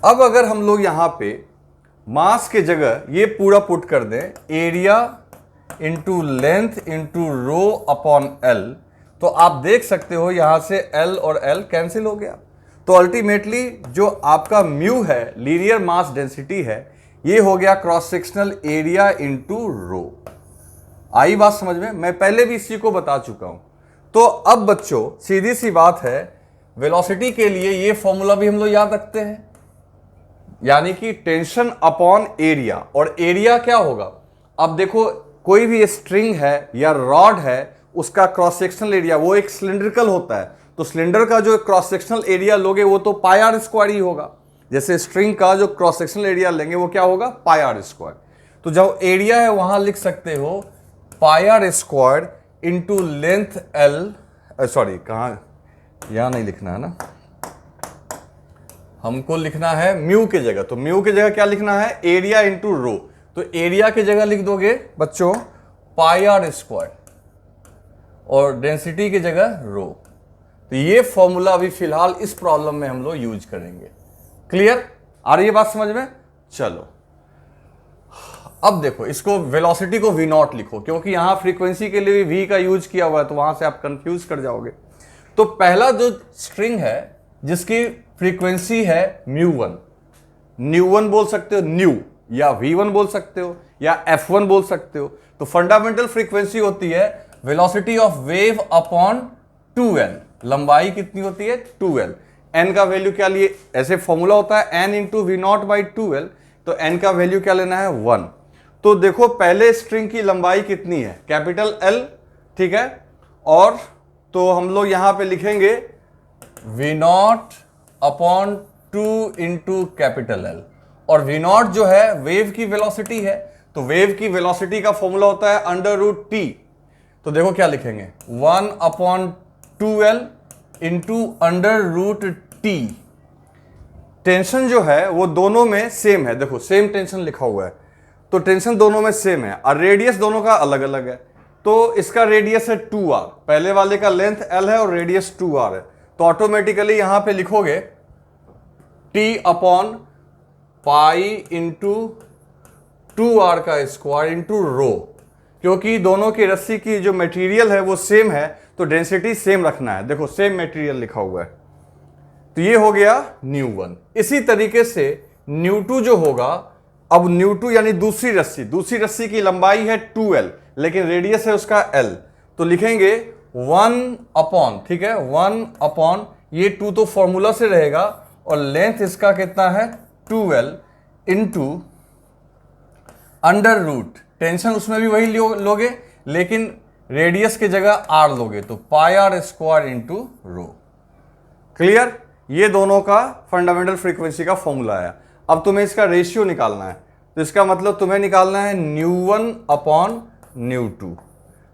अब अगर हम लोग यहां पे मास के जगह ये पूरा पुट कर दें, area into length into rho upon L, तो आप देख सकते हो यहां से एल और एल कैंसिल हो गया। तो अल्टीमेटली जो आपका म्यू है, लीनियर मास डेंसिटी है, ये हो गया cross sectional area into rho. आई बात समझ में? मैं पहले भी इसी को बता चुका हूं। तो अब बच्चों सीधी सी बात है, वेलोसिटी के लिए ये फॉर्मूला भी हम लोग याद रखते हैं, यानी कि टेंशन अपॉन एरिया। और एरिया क्या होगा, अब देखो कोई भी स्ट्रिंग है या रॉड है, उसका क्रॉस सेक्शनल एरिया वो एक सिलिंड्रिकल होता है, तो सिलेंडर का जो क्रॉस सेक्शनल एरिया लोगे वो तो पाई आर स्क्वायर ही होगा। जैसे स्ट्रिंग का जो क्रॉस सेक्शनल एरिया लेंगे वो क्या होगा, पाई आर स्क्वायर। तो जो एरिया है वहां लिख सकते हो pi r square into length L, sorry कहां, यहां नहीं लिखना है ना, हमको लिखना है म्यू के जगह। तो म्यू की जगह क्या लिखना है, एरिया इंटू रो। तो एरिया की जगह लिख दोगे बच्चों पाई आर स्क्वायर, और डेंसिटी की जगह रो। तो ये फॉर्मूला अभी फिलहाल इस प्रॉब्लम में हम लोग यूज करेंगे। क्लियर? आ रही है बात समझ में? चलो अब देखो, इसको वेलोसिटी को वी नॉट लिखो, क्योंकि यहां फ्रीक्वेंसी के लिए भी वी का यूज किया हुआ है, तो वहां से आप कंफ्यूज कर जाओगे। तो पहला जो स्ट्रिंग है जिसकी फ्रीक्वेंसी है म्यू1, न्यू1 बोल सकते हो, न्यू, या v1 बोल सकते हो, या f1 बोल सकते हो। तो फंडामेंटल फ्रीक्वेंसी होती है velocity of wave upon 2l। लंबाई कितनी होती है, 2l। n का वैल्यू क्या लिए, ऐसे फॉर्मूला होता है n into v naught by 2l, तो n का वैल्यू क्या लेना है, 1। तो देखो पहले स्ट्रिंग की लंबाई कितनी है, कैपिटल L, ठीक है। और तो हम लोग यहां पे लिखेंगे v naught upon 2 into capital L, और वी नॉट जो है वेव की वेलोसिटी है, तो वेव की वेलोसिटी का फॉर्मूला होता है √T। तो देखो क्या लिखेंगे, 1 upon 2L into √T। Tension जो है वो दोनों में सेम है, देखो सेम टेंशन लिखा हुआ है, तो टेंशन दोनों में सेम है, और रेडियस दोनों का अलग अलग है। तो इसका रेडियस है 2r, पहले वाले का लेंथ L है और रेडियस 2r है। तो ऑटोमेटिकली यहां पे लिखोगे T upon pi into 2r का स्क्वायर इंटू रो, क्योंकि दोनों की रस्सी की जो मटेरियल है वो सेम है, तो डेंसिटी सेम रखना है। देखो सेम मटेरियल लिखा हुआ है, तो ये हो गया न्यू1। इसी तरीके से न्यू2 जो होगा, अब न्यू2 यानी दूसरी रस्सी की लंबाई है 2l, लेकिन रेडियस है उसका l, तो लिखेंगे 1 अपॉन, ठीक है, 1 अपॉन, ये 2 तो फॉर्मूला से रहेगा, और लेंथ इसका कितना है 2l into under root, tension उसमें भी वही लोगे, लेकिन रेडियस की जगह r लोगे, तो pi r square into rho. Clear? ये दोनों का फंडामेंटल फ्रीक्वेंसी का फॉर्मूला है। अब तुम्हें इसका रेशियो निकालना है, तो इसका मतलब तुम्हें निकालना है न्यू1 अपॉन न्यू2।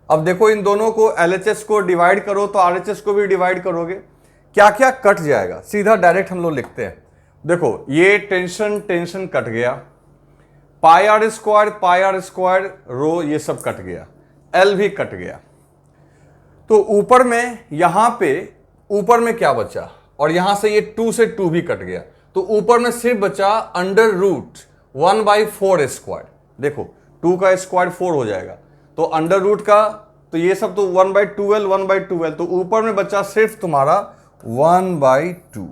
अब देखो इन दोनों को LHS को डिवाइड करो तो RHS को भी डिवाइड करोगे, क्या क्या कट जाएगा, सीधा डायरेक्ट हम लोग लिखते हैं। देखो ये टेंशन कट गया, पाई आर स्क्वायर रो ये सब कट गया, एल भी कट गया। तो ऊपर में यहां पे ऊपर में क्या बचा, और यहां से ये 2 से 2 भी कट गया, तो ऊपर में सिर्फ बचा अंडर रूट 1/4 स्क्वायर। देखो 2 का स्क्वायर 4 हो जाएगा, तो अंडर रूट का तो ये सब तो 1/12 तो ऊपर में बचा सिर्फ तुम्हारा 1/2।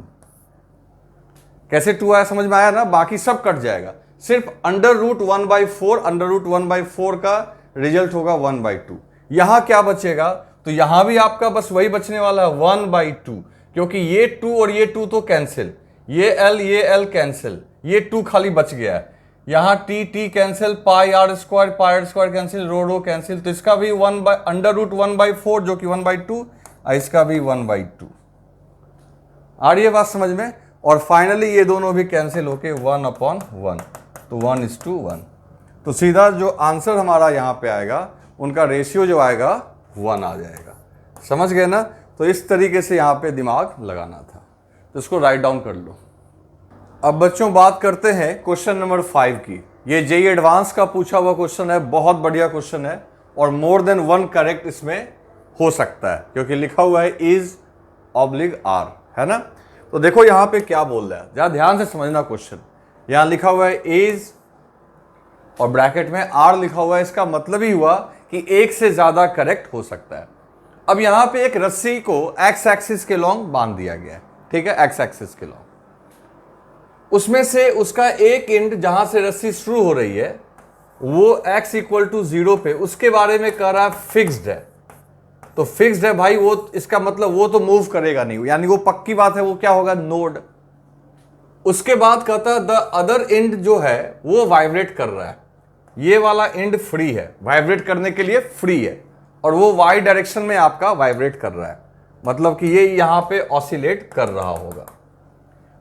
कैसे 2 आया समझ में आया ना, बाकी सब कट जाएगा, सिर्फ अंडर रूट 1/4 का रिजल्ट होगा 1/2। यहां क्या बचेगा, तो यहां भी आपका बस वही बचने वाला है 1/2, क्योंकि ये 2 और ये 2 तो कैंसिल, ये एल कैंसिल, ये 2 खाली बच गया है। यहां t cancel, pi r square cancel, rho cancel, तो इसका भी अंडर रूट 1/4 जो कि 1/2, इसका भी 1/2। आ रही है बात समझ में। और फाइनली ये दोनों भी कैंसिल होके 1/1, तो 1:1। तो सीधा जो आंसर हमारा यहां पे आएगा उनका रेशियो जो आएगा 1 आ जाएगा। समझ गए ना। तो इस तरीके से यहां पे दिमाग लगाना था, तो इसको राइट डाउन कर लो। अब बच्चों बात करते हैं क्वेश्चन नंबर 5 की। ये जेई एडवांस का पूछा हुआ क्वेश्चन है, बहुत बढ़िया क्वेश्चन है, और मोर देन 1 करेक्ट इसमें हो सकता है, क्योंकि लिखा हुआ है इज ऑब्लिग आर, है ना। तो देखो यहां पे क्या बोल रहा है, जरा ध्यान से समझना क्वेश्चन। यहां लिखा हुआ है इज और ब्रैकेट में आर लिखा हुआ है, इसका मतलब ही हुआ कि एक से ज्यादा करेक्ट हो सकता है। अब यहां पे एक रस्सी को एक्स एक्सिस के लॉन्ग बांध दिया गया है, ठीक है, एक्स एक्सिस के लॉन्ग। उसमें से उसका एक एंड जहां से रस्सी शुरू हो रही है वो x = 0 पे, उसके बारे में कह रहा है फिक्स्ड है। तो फिक्स्ड है भाई, वो इसका मतलब वो तो मूव करेगा नहीं, यानी वो पक्की बात है, वो क्या होगा, नोड। उसके बाद कहता है द अदर एंड जो है वो वाइब्रेट कर रहा है, ये वाला एंड फ्री है, वाइब्रेट करने के लिए फ्री है, और वो y डायरेक्शन में आपका वाइब्रेट कर रहा है, मतलब कि ये यहां पे ऑसिलेट कर रहा होगा।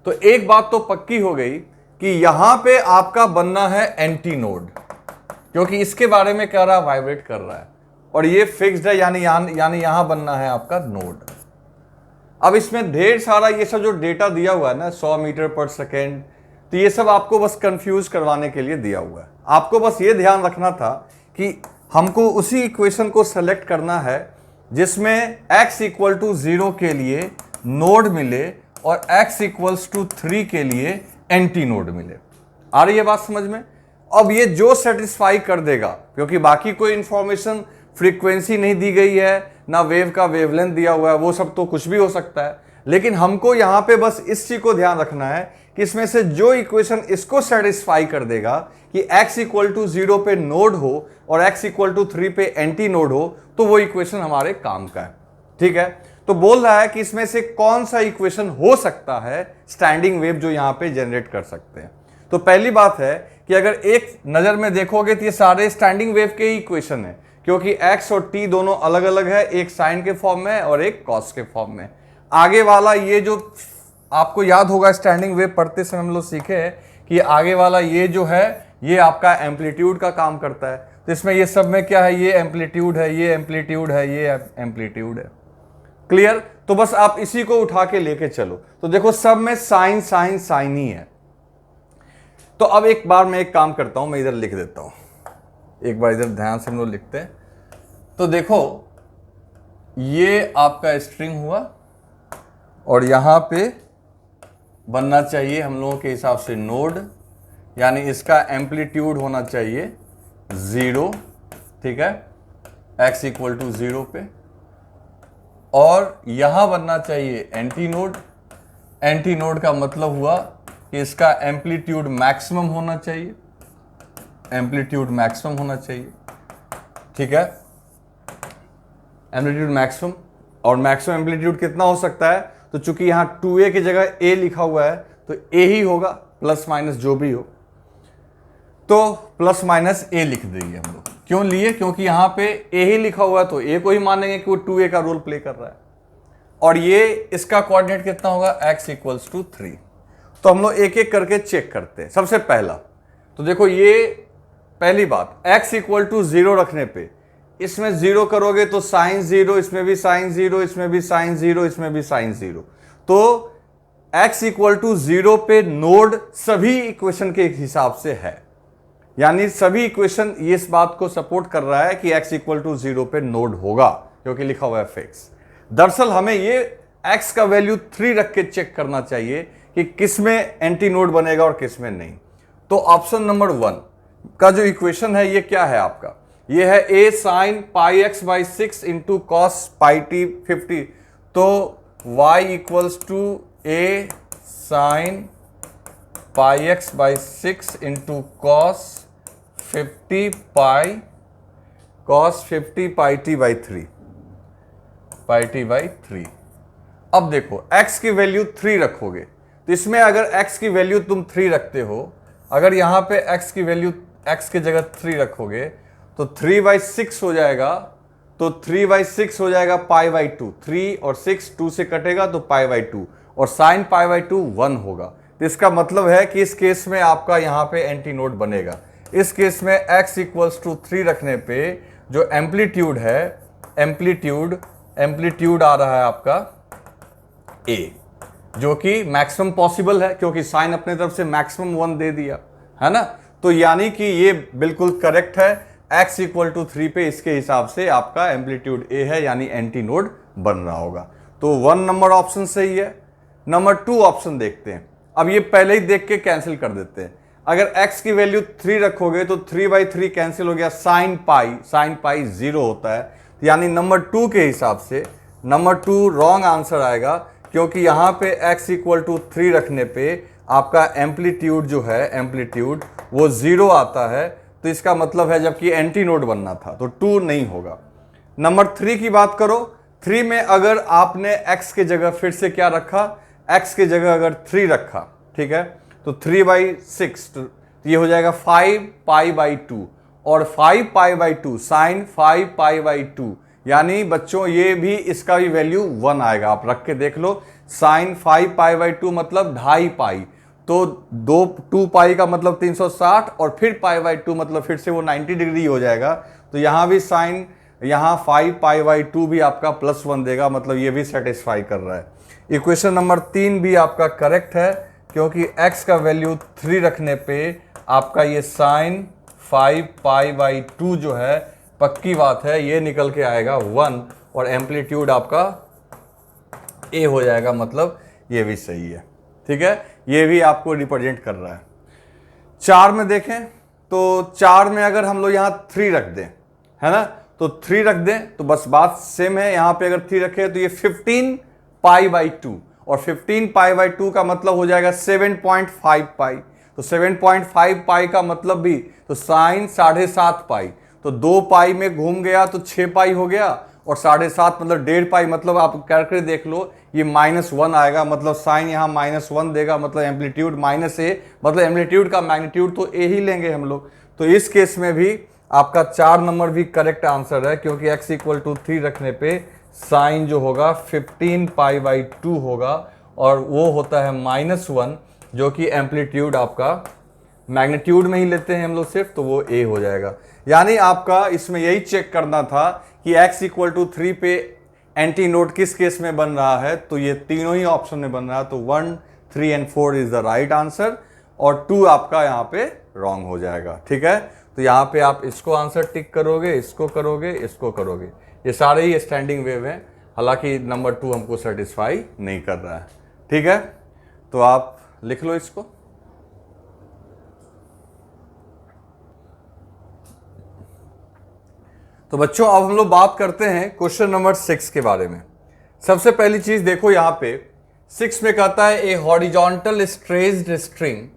तो एक बात तो पक्की हो गई कि यहां पे आपका बनना है एंटी नोड, क्योंकि इसके बारे में कह रहा है वाइब्रेट कर रहा है, और ये फिक्स्ड है, यानी यहां बनना है आपका नोड। अब इसमें ढेर सारा ये सब जो डेटा दिया हुआ है ना, 100 मीटर पर सेकेंड, तो ये सब आपको बस कंफ्यूज करवाने के लिए दिया हुआ है। आपको बस ये ध्यान रखना था कि हमको उसी इक्वेशन को सेलेक्ट करना है जिसमें x = 0 के लिए नोड मिले और x = 3 के लिए एंटी नोड मिले। आ रही है बात समझ में। अब ये जो सेटिस्फाई कर देगा, क्योंकि बाकी कोई इंफॉर्मेशन फ्रीक्वेंसी नहीं दी गई है, ना वेव का वेवलेंथ दिया हुआ है, वो सब तो कुछ भी हो सकता है, लेकिन हमको यहां पे बस इस चीज को ध्यान रखना है कि इसमें से जो इक्वेशन इसको सेटिस्फाई कर देगा कि x = 0 पे नोड हो और x = 3 पे एंटी नोड हो, तो वो इक्वेशन हमारे काम का है, ठीक है। तो बोल रहा है कि इसमें से कौन सा इक्वेशन हो सकता है स्टैंडिंग वेव जो यहां पे जनरेट कर सकते हैं। तो पहली बात है कि अगर एक नजर में देखोगे तो ये सारे स्टैंडिंग वेव के ही इक्वेशन है, क्योंकि x और t दोनों अलग अलग है, एक साइन के फॉर्म में और एक कॉस के फॉर्म में। आगे वाला ये जो आपको याद होगा स्टैंडिंग वेव पढ़ते समय हम लोग सीखे हैं कि आगे वाला ये जो है ये आपका एम्पलीट्यूड का काम करता है। तो इसमें ये सब में क्या है, ये एम्पलीट्यूड है, ये एम्पलीट्यूड है, ये एम्पलीट्यूड है। क्लियर। तो बस आप इसी को उठा के लेके चलो। तो देखो सब में साइन साइन साइन ही है। तो अब एक बार मैं एक काम करता हूं, मैं इधर लिख देता हूं, एक बार इधर ध्यान से हम लोग लिखते हैं। तो देखो ये आपका स्ट्रिंग हुआ और यहां पे बनना चाहिए हम लोगों के हिसाब से नोड, यानी इसका एम्पलीट्यूड होना चाहिए 0, ठीक है, x = 0 पे, और यहां बनना चाहिए एंटी नोड। एंटी नोड का मतलब हुआ कि इसका एम्पलीट्यूड मैक्सिमम होना चाहिए, एम्पलीट्यूड मैक्सिमम होना चाहिए, ठीक है, एम्पलीट्यूड मैक्सिमम। और मैक्सिमम एम्पलीट्यूड कितना हो सकता है, तो चूंकि यहां 2a की जगह a लिखा हुआ है तो a ही होगा, प्लस माइनस जो भी हो, तो प्लस माइनस a लिख देंगे हम लोग। क्यों लिए, क्योंकि यहां पे a ही लिखा हुआ है तो a को ही मानेंगे कि वो 2a का रोल प्ले कर रहा है। और ये इसका कोऑर्डिनेट कितना होगा, x = 3। तो हम लोग एक एक करके चेक करते हैं। सबसे पहला तो देखो ये पहली बात, x = 0 रखने पे इसमें 0 करोगे तो साइन 0, इसमें भी साइन 0, इसमें भी साइन 0, इसमें भी साइन 0। तो x = 0 पे नोड सभी इक्वेशन के हिसाब से है, यानी सभी इक्वेशन ये इस बात को सपोर्ट कर रहा है कि x इक्वल टू 0 पे नोड होगा, क्योंकि लिखा हुआ है फिक्स। दरअसल हमें ये x का वैल्यू 3 रख के चेक करना चाहिए कि किस में एंटी नोड बनेगा और किस में नहीं। तो ऑप्शन नंबर 1 का जो इक्वेशन है ये क्या है आपका, ये है a sin pi x by 6 into cos pi t 50। तो y equals to a sin pi x by 6 into cos 50 pi t by 3 अब देखो x की वैल्यू 3 रखोगे, तो इसमें अगर x की वैल्यू तुम 3 रखते हो, अगर यहां पे x की वैल्यू x की जगह 3 रखोगे तो 3 बाई 6 हो जाएगा, तो 3 बाई 6 हो जाएगा पाई बाई 2, 3 और 6 2 से कटेगा तो पाई बाई 2, और साइन पाई बाई 2 1 होगा। तो इसका मतलब है कि इस केस में आपका यहाँ पे एंटी नोड बनेगा। इस केस में x इक्वल्स टू 3 रखने पे जो एम्पलीट्यूड है, एम्पलीट्यूड आ रहा है आपका a, जो कि मैक्सिमम पॉसिबल है क्योंकि साइन अपने तरफ से मैक्सिमम 1 दे दिया है ना। तो यानी कि ये बिल्कुल करेक्ट है, x इक्वल टू 3 पे इसके हिसाब से आपका एम्पलीट्यूड a है, यानी एंटी नोड बन रहा होगा। तो 1 नंबर ऑप्शन सही है। नंबर 2 ऑप्शन देखते हैं। अब ये पहले ही देख के कैंसिल कर देते हैं। अगर x की वैल्यू 3 रखोगे तो 3 बाई 3 कैंसिल हो गया, साइन पाई 0 होता है, यानी नंबर 2 के हिसाब से नंबर 2 रॉन्ग आंसर आएगा, क्योंकि यहां पे x इक्वल टू 3 रखने पे आपका एम्पलीट्यूड जो है, एम्पलीट्यूड वो 0 आता है। तो इसका मतलब है जबकि एंटी नोड बनना था तो 2 नहीं होगा। नंबर 3 की बात करो, 3 में अगर आपने x के जगह फिर से क्या रखा, x के जगह अगर 3 रखा, ठीक है, तो 3 बाई 6 तो ये हो जाएगा 5 पाई बाई 2, और 5 pi by 2 sine 5 pi by 2, यानी बच्चों ये भी इसका भी वैल्यू 1 आएगा। आप रख के देख लो, साइन 5 पाई बाई 2 मतलब 2.5 पाई, तो 2 पाई का मतलब 360, और फिर पाई बाई 2 मतलब फिर से वो 90 डिग्री हो जाएगा। तो यहाँ भी साइन, यहाँ 5 पाई बाई 2 भी आपका +1 देगा, मतलब ये भी सेटिस्फाई कर रहा है। इक्वेशन नंबर 3 भी आपका करेक्ट है, क्योंकि x का वैल्यू 3 रखने पे आपका ये साइन 5 पाई बाई 2 जो है, पक्की बात है ये निकल के आएगा 1, और एम्पलीट्यूड आपका a हो जाएगा, मतलब ये भी सही है। ठीक है, ये भी आपको रिप्रेजेंट कर रहा है। 4 में देखें तो 4 में अगर हम लोग यहाँ 3 रख दें, है ना, तो 3 रख दें तो बस बात सेम है। यहाँ पे अगर 3 रखें तो ये 15 पाई बाई 2, और 15 पाई बाई 2 का मतलब हो जाएगा 7.5 पाई, तो 7.5 पाई का मतलब भी तो साइन 7.5 पाई, तो 2 पाई में घूम गया तो 6 पाई हो गया, और 7.5 मतलब 1.5 पाई, मतलब आप करके देख लो ये -1 आएगा, मतलब साइन यहाँ -1 देगा, मतलब एम्पलीट्यूड -a, मतलब एम्पलीट्यूड का मैग्नीट्यूड तो a ही लेंगे हम लोग। तो इस केस में भी आपका 4 नंबर भी करेक्ट आंसर है, क्योंकि x इक्वल टू 3 रखने पे साइन जो होगा 15 पाई बाई 2 होगा, और वो होता है -1, जो कि एम्पलीट्यूड आपका मैग्नीट्यूड में ही लेते हैं हम लोग सिर्फ, तो वो a हो जाएगा। यानी आपका इसमें यही चेक करना था कि x इक्वल टू 3 पे एंटी नोड किस केस में बन रहा है, तो ये तीनों ही ऑप्शन में बन रहा है। तो 1, 3 and 4 is the right answer, और 2 आपका यहाँ पे रॉन्ग हो जाएगा। ठीक है, तो यहाँ पे आप इसको आंसर टिक करोगे, इसको करोगे, इसको करोगे, ये सारे ही स्टैंडिंग वेव हैं, हालांकि नंबर 2 हमको सेटिस्फाई नहीं कर रहा है। ठीक है, तो आप लिख लो इसको। तो बच्चों अब हम लोग बात करते हैं क्वेश्चन नंबर 6 के बारे में। सबसे पहली चीज देखो, यहाँ पे 6 में कहता है ए horizontal stretched string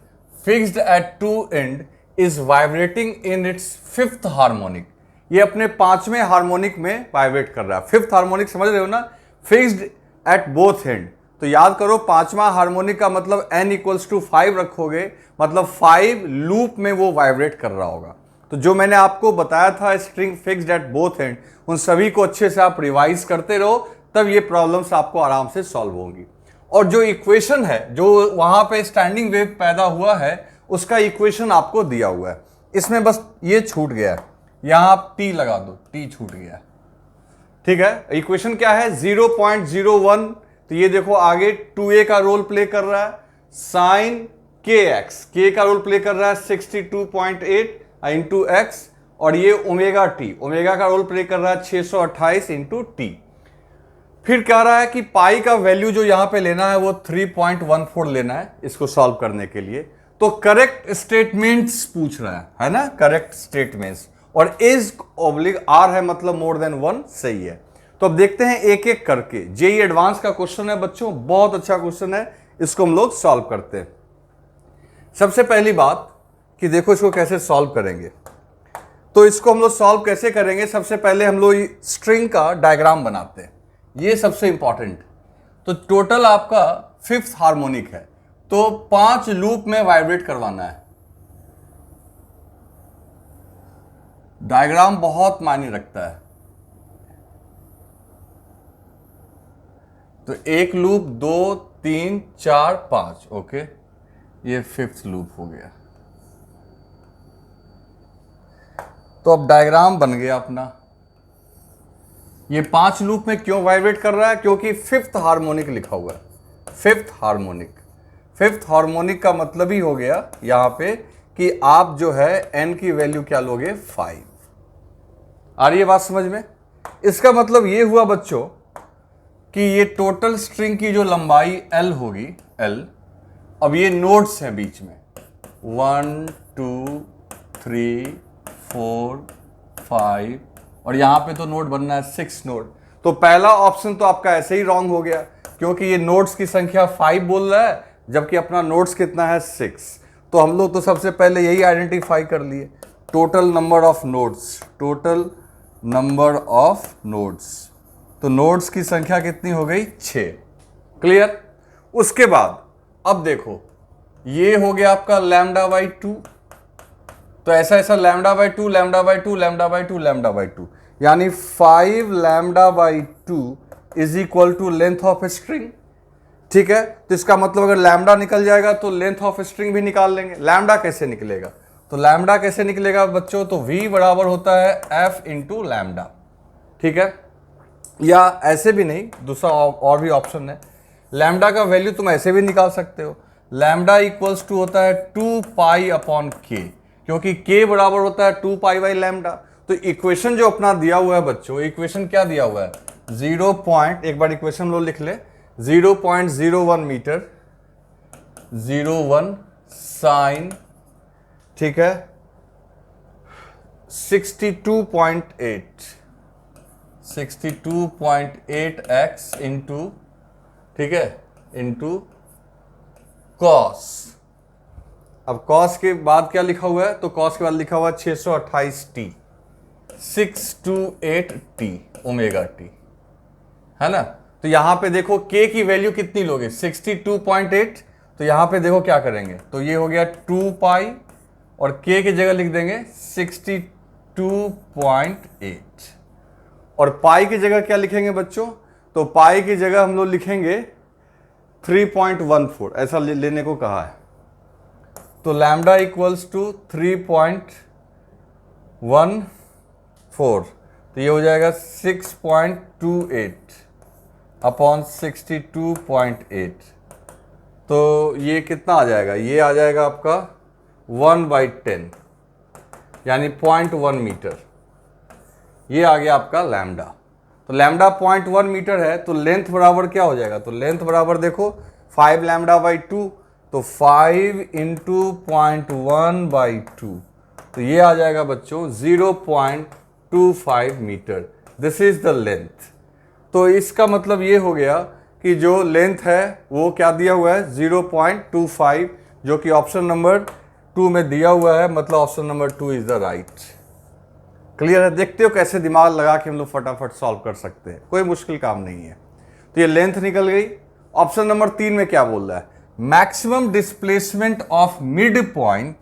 fixed at 2 and is vibrating in its 5th harmonic. ये अपने 5वें हार्मोनिक में वाइब्रेट कर रहा है। 5th हार्मोनिक समझ रहे हो ना, फिक्स्ड एट बोथ एंड। तो याद करो 5वां हार्मोनिक का मतलब n इक्वल्स टू 5 रखोगे, मतलब 5 लूप में वो वाइब्रेट कर रहा होगा। तो जो मैंने आपको बताया था string fixed at both and, उन सभी को अच्छे से आप रिवाइज करते रहो, तब ये प्रॉब्लम्स आपको आराम से सॉल्व होंगी। और जो इक्वेशन है, जो वहां पे स्टैंडिंग वेव पैदा हुआ है, उसका इक्वेशन आपको दिया हुआ है। इसमें बस ये छूट गया है, यहां आप t लगा दो, t छूट गया है। ठीक है, इक्वेशन क्या है 0.01, तो ये देखो आगे 2a का रोल प्ले कर रहा है, साइन kx, k का रोल प्ले कर रहा है 62.8, इंटू एक्स, और ये ओमेगा टी, ओमेगा का रोल प्ले कर रहा है 628 इंटू टी। फिर कह रहा है कि पाई का वैल्यू जो यहां पे लेना है वो 3.14 लेना है इसको सॉल्व करने के लिए। तो करेक्ट स्टेटमेंट्स पूछ रहा है ना, करेक्ट स्टेटमेंट्स, और इज ऑब्लिक आर है मतलब मोर देन 1 सही है। तो अब देखते हैं एक एक करके। जेईई एडवांस का क्वेश्चन है बच्चों, बहुत अच्छा क्वेश्चन है, इसको हम लोग सॉल्व करते हैं। सबसे पहली बात कि देखो इसको कैसे सॉल्व करेंगे। तो इसको हम लोग सॉल्व कैसे करेंगे, सबसे पहले हम लोग स्ट्रिंग का डायग्राम बनाते हैं, ये सबसे इंपॉर्टेंट। तो टोटल आपका 5th हार्मोनिक है, तो 5 लूप में वाइब्रेट करवाना है। डायग्राम बहुत मायने रखता है। तो 1 लूप, 2, 3, 4, 5, ओके, ये 5th लूप हो गया। तो अब डायग्राम बन गया अपना। ये 5 लूप में क्यों वाइब्रेट कर रहा है, क्योंकि 5th हार्मोनिक लिखा हुआ है, 5th हार्मोनिक। 5th हार्मोनिक का मतलब ही हो गया यहां पे कि आप जो है n की वैल्यू क्या लोगे, 5। आ रही है बात समझ में? इसका मतलब ये हुआ बच्चों कि ये टोटल स्ट्रिंग की जो लंबाई l होगी, l, अब ये नोड्स हैं बीच में 1 2 3 4 5, और यहां पे तो नोड बनना है 6 नोड। तो पहला ऑप्शन तो आपका ऐसे ही रॉन्ग हो गया, क्योंकि ये नोड्स की संख्या 5 बोल रहा है, जबकि अपना नोड्स कितना है, 6। तो हम लोग तो सबसे पहले यही आइडेंटिफाई कर लिए, total number of nodes, total number of nodes. तो नोड्स की संख्या कितनी हो गई, 6। क्लियर? उसके बाद अब देखो ये हो गया आपका लैम्डा बाई 2। तो ऐसा ऐसा lambda by 2, lambda by 2, lambda by 2, lambda by 2, यानी 5 lambda by 2 is equal to length of string. ठीक है, तो इसका मतलब अगर लैम्डा निकल जाएगा तो लेंथ ऑफ स्ट्रिंग भी निकाल लेंगे। लैम्डा कैसे निकलेगा, तो लैम्डा कैसे निकलेगा बच्चों, तो v बराबर होता है f इंटू लैम्डा। ठीक है, या ऐसे भी नहीं, दूसरा और भी ऑप्शन है, लैम्डा का वैल्यू तुम ऐसे भी निकाल सकते हो। लैम्डा इक्वल्स टू होता है 2 पाई अपॉन k, क्योंकि k बराबर होता है 2 पाई बाई लैम्डा। तो इक्वेशन जो अपना दिया हुआ है बच्चों, इक्वेशन क्या दिया हुआ है, 0. एक बार इक्वेशन लो लिख ले, 0.01 मीटर, 01 साइन, ठीक है, 62.8 एक्स इंटू, ठीक है, इंटू कॉस। अब कॉस के बाद क्या लिखा हुआ है, तो कॉस के बाद लिखा हुआ है 628 टी, 628 टी ओमेगा टी, है ना। तो यहां पे देखो k की वैल्यू कितनी लोगे, 62.8। तो यहां पे देखो क्या करेंगे, तो ये हो गया 2 पाई, और k की जगह लिख देंगे 62.8, और पाई की जगह क्या लिखेंगे बच्चों, तो पाई की जगह हम लोग लिखेंगे 3.14, ऐसा लेने को कहा है। तो लैम्डा इक्वल्स टू 3.14, तो ये हो जाएगा 6.28 अपॉन 62.8। तो ये कितना आ जाएगा, ये आ जाएगा आपका 1/10, यानी 0.1 मीटर। ये आ गया आपका लैम्डा। तो लैम्डा 0.1 मीटर है, तो लेंथ बराबर क्या हो जाएगा, तो लेंथ बराबर देखो 5 लैम्डा बाई 2, तो 5 इंटू 0.1/2, तो ये आ जाएगा बच्चों 0.25 metre. This is the length. तो इसका मतलब ये हो गया कि जो लेंथ है वो क्या दिया हुआ है, 0.25, जो कि ऑप्शन नंबर 2 में दिया हुआ है, मतलब option number 2 is the right. Clear है? देखते हो कैसे दिमाग लगा के हम लोग फटाफट सॉल्व कर सकते हैं, कोई मुश्किल काम नहीं है। तो ये लेंथ निकल गई। ऑप्शन नंबर 3 में क्या बोल रहा है, maximum displacement of mid point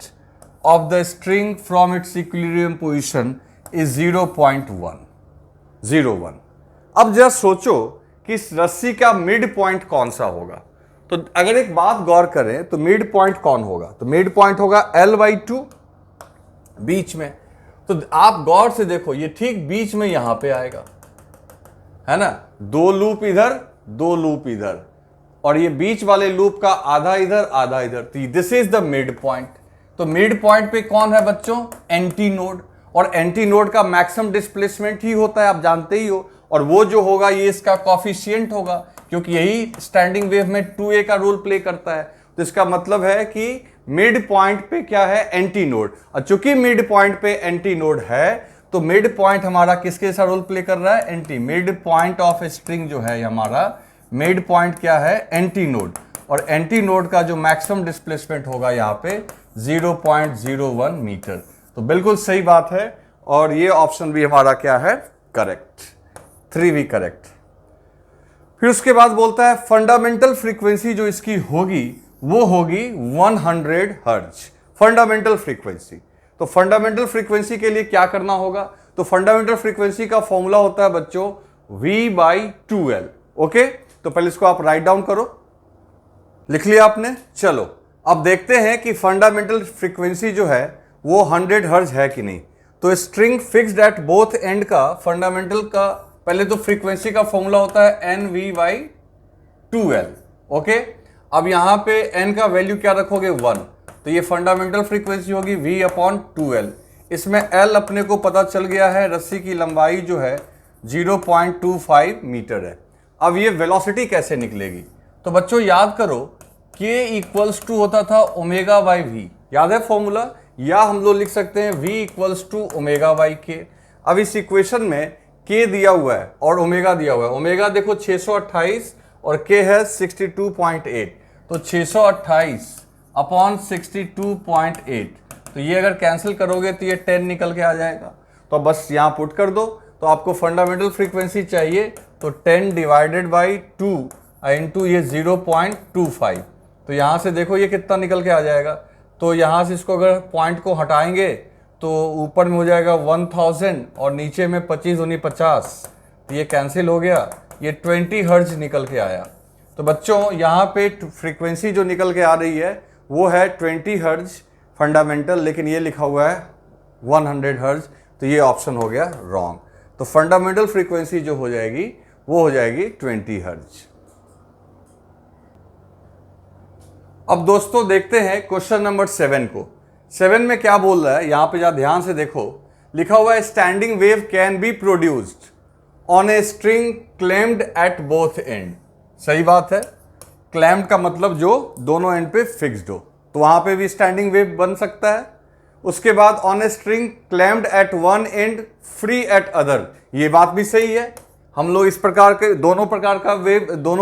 of the string from its equilibrium position is 0.101। अब जरा सोचो कि इस रस्सी का मिड पॉइंट कौन सा होगा। तो अगर एक बात गौर करें तो मिड पॉइंट कौन होगा, तो मिड पॉइंट होगा L/2 बीच में। तो आप गौर से देखो, ये ठीक बीच में यहां पे आएगा, है ना, 2 लूप इधर 2 लूप इधर, और ये बीच वाले लूप का आधा इधर आधा इधर। तो this is the mid point. तो मिड पॉइंट पे कौन है बच्चों? एंटी नोड, और एंटी नोड का मैक्सिमम डिस्प्लेसमेंट ही होता है, आप जानते ही हो, और वो जो होगा ये इसका कॉफिशिएंट होगा, क्योंकि यही स्टैंडिंग वेव में 2a का रोल प्ले करता है। तो इसका मतलब है कि मिड पॉइंट पे क्या है? Anti node. और चूंकि मिड पॉइंट पे एंटी नोड है तो मिड पॉइंट हमारा किसके साथ रोल प्ले कर रहा है? Anti. Mid point of string जो है हमारा मिड पॉइंट क्या है? एंटी नोड, और एंटी नोड का जो मैक्सिमम डिस्प्लेसमेंट होगा यहाँ पे 0.01 मीटर। तो बिल्कुल सही बात है, और ये ऑप्शन भी हमारा क्या है? करेक्ट, 3 भी करेक्ट। फिर उसके बाद बोलता है फंडामेंटल फ्रीक्वेंसी जो इसकी होगी वो होगी 100 हर्ट्ज, फंडामेंटल फ्रीक्वेंसी। तो फंडामेंटल फ्रीक्वेंसी के लिए क्या करना होगा? तो फंडामेंटल फ्रीक्वेंसी का फॉर्मूला होता है बच्चों V/2L। ओके, तो पहले इसको आप राइट डाउन करो, लिख लिया आपने। चलो अब देखते हैं कि फंडामेंटल फ्रीक्वेंसी जो है वो 100 हर्ट्ज है कि नहीं। तो string fixed at both and का फंडामेंटल का पहले तो फ्रीक्वेंसी का फॉर्मूला होता है NV/2L। ओके, अब यहां पे n का वैल्यू क्या रखोगे? 1, तो ये फंडामेंटल फ्रीक्वेंसी होगी V/2L। इसमें L अपने को पता चल गया है, रस्सी की लंबाई जो है 0.25 मीटर है। अब ये वेलोसिटी कैसे निकलेगी? तो बच्चों याद करो K = होता था ω/v, याद है फॉर्मूला? या हम लोग लिख सकते हैं V = ω/k। अब इस इक्वेशन में K दिया हुआ है और ओमेगा दिया हुआ है। ओमेगा देखो 628 और K है 62.8, तो 628/62.8, तो ये अगर कैंसिल करोगे तो ये 10 निकल के आ जाएगा। तो बस यहाँ पुट कर दो, तो आपको फंडामेंटल फ्रीक्वेंसी चाहिए, तो 10/2 इंटू ये 0.25, तो यहाँ से देखो ये कितना निकल के आ जाएगा। तो यहाँ से इसको अगर पॉइंट को हटाएंगे तो ऊपर में हो जाएगा 1000 और नीचे में 25 दूनी 50, तो ये कैंसिल हो गया, ये 20 हर्ट्ज निकल के आया। तो बच्चों यहाँ पे फ्रीक्वेंसी जो निकल के आ रही है वो है 20 हर्ट्ज फंडामेंटल, लेकिन ये लिखा हुआ है 100 हर्ट्ज, तो ये ऑप्शन हो गया रॉन्ग। तो फंडामेंटल फ्रीक्वेंसी जो हो जाएगी वो हो जाएगी 20 हर्ट्ज। अब दोस्तों देखते हैं क्वेश्चन नंबर 7 को। 7 में क्या बोल रहा है, यहां पे जा ध्यान से देखो, लिखा हुआ है standing wave can be produced on a string clamped at both and. सही बात है, क्लैम्ड का मतलब जो दोनों एंड पे फिक्स्ड हो, तो वहां पे भी स्टैंडिंग वेव बन सकता है। उसके बाद on a string clamped at one end free at other, ये बात भी सही है। हम लोग इस प्रकार के दोनों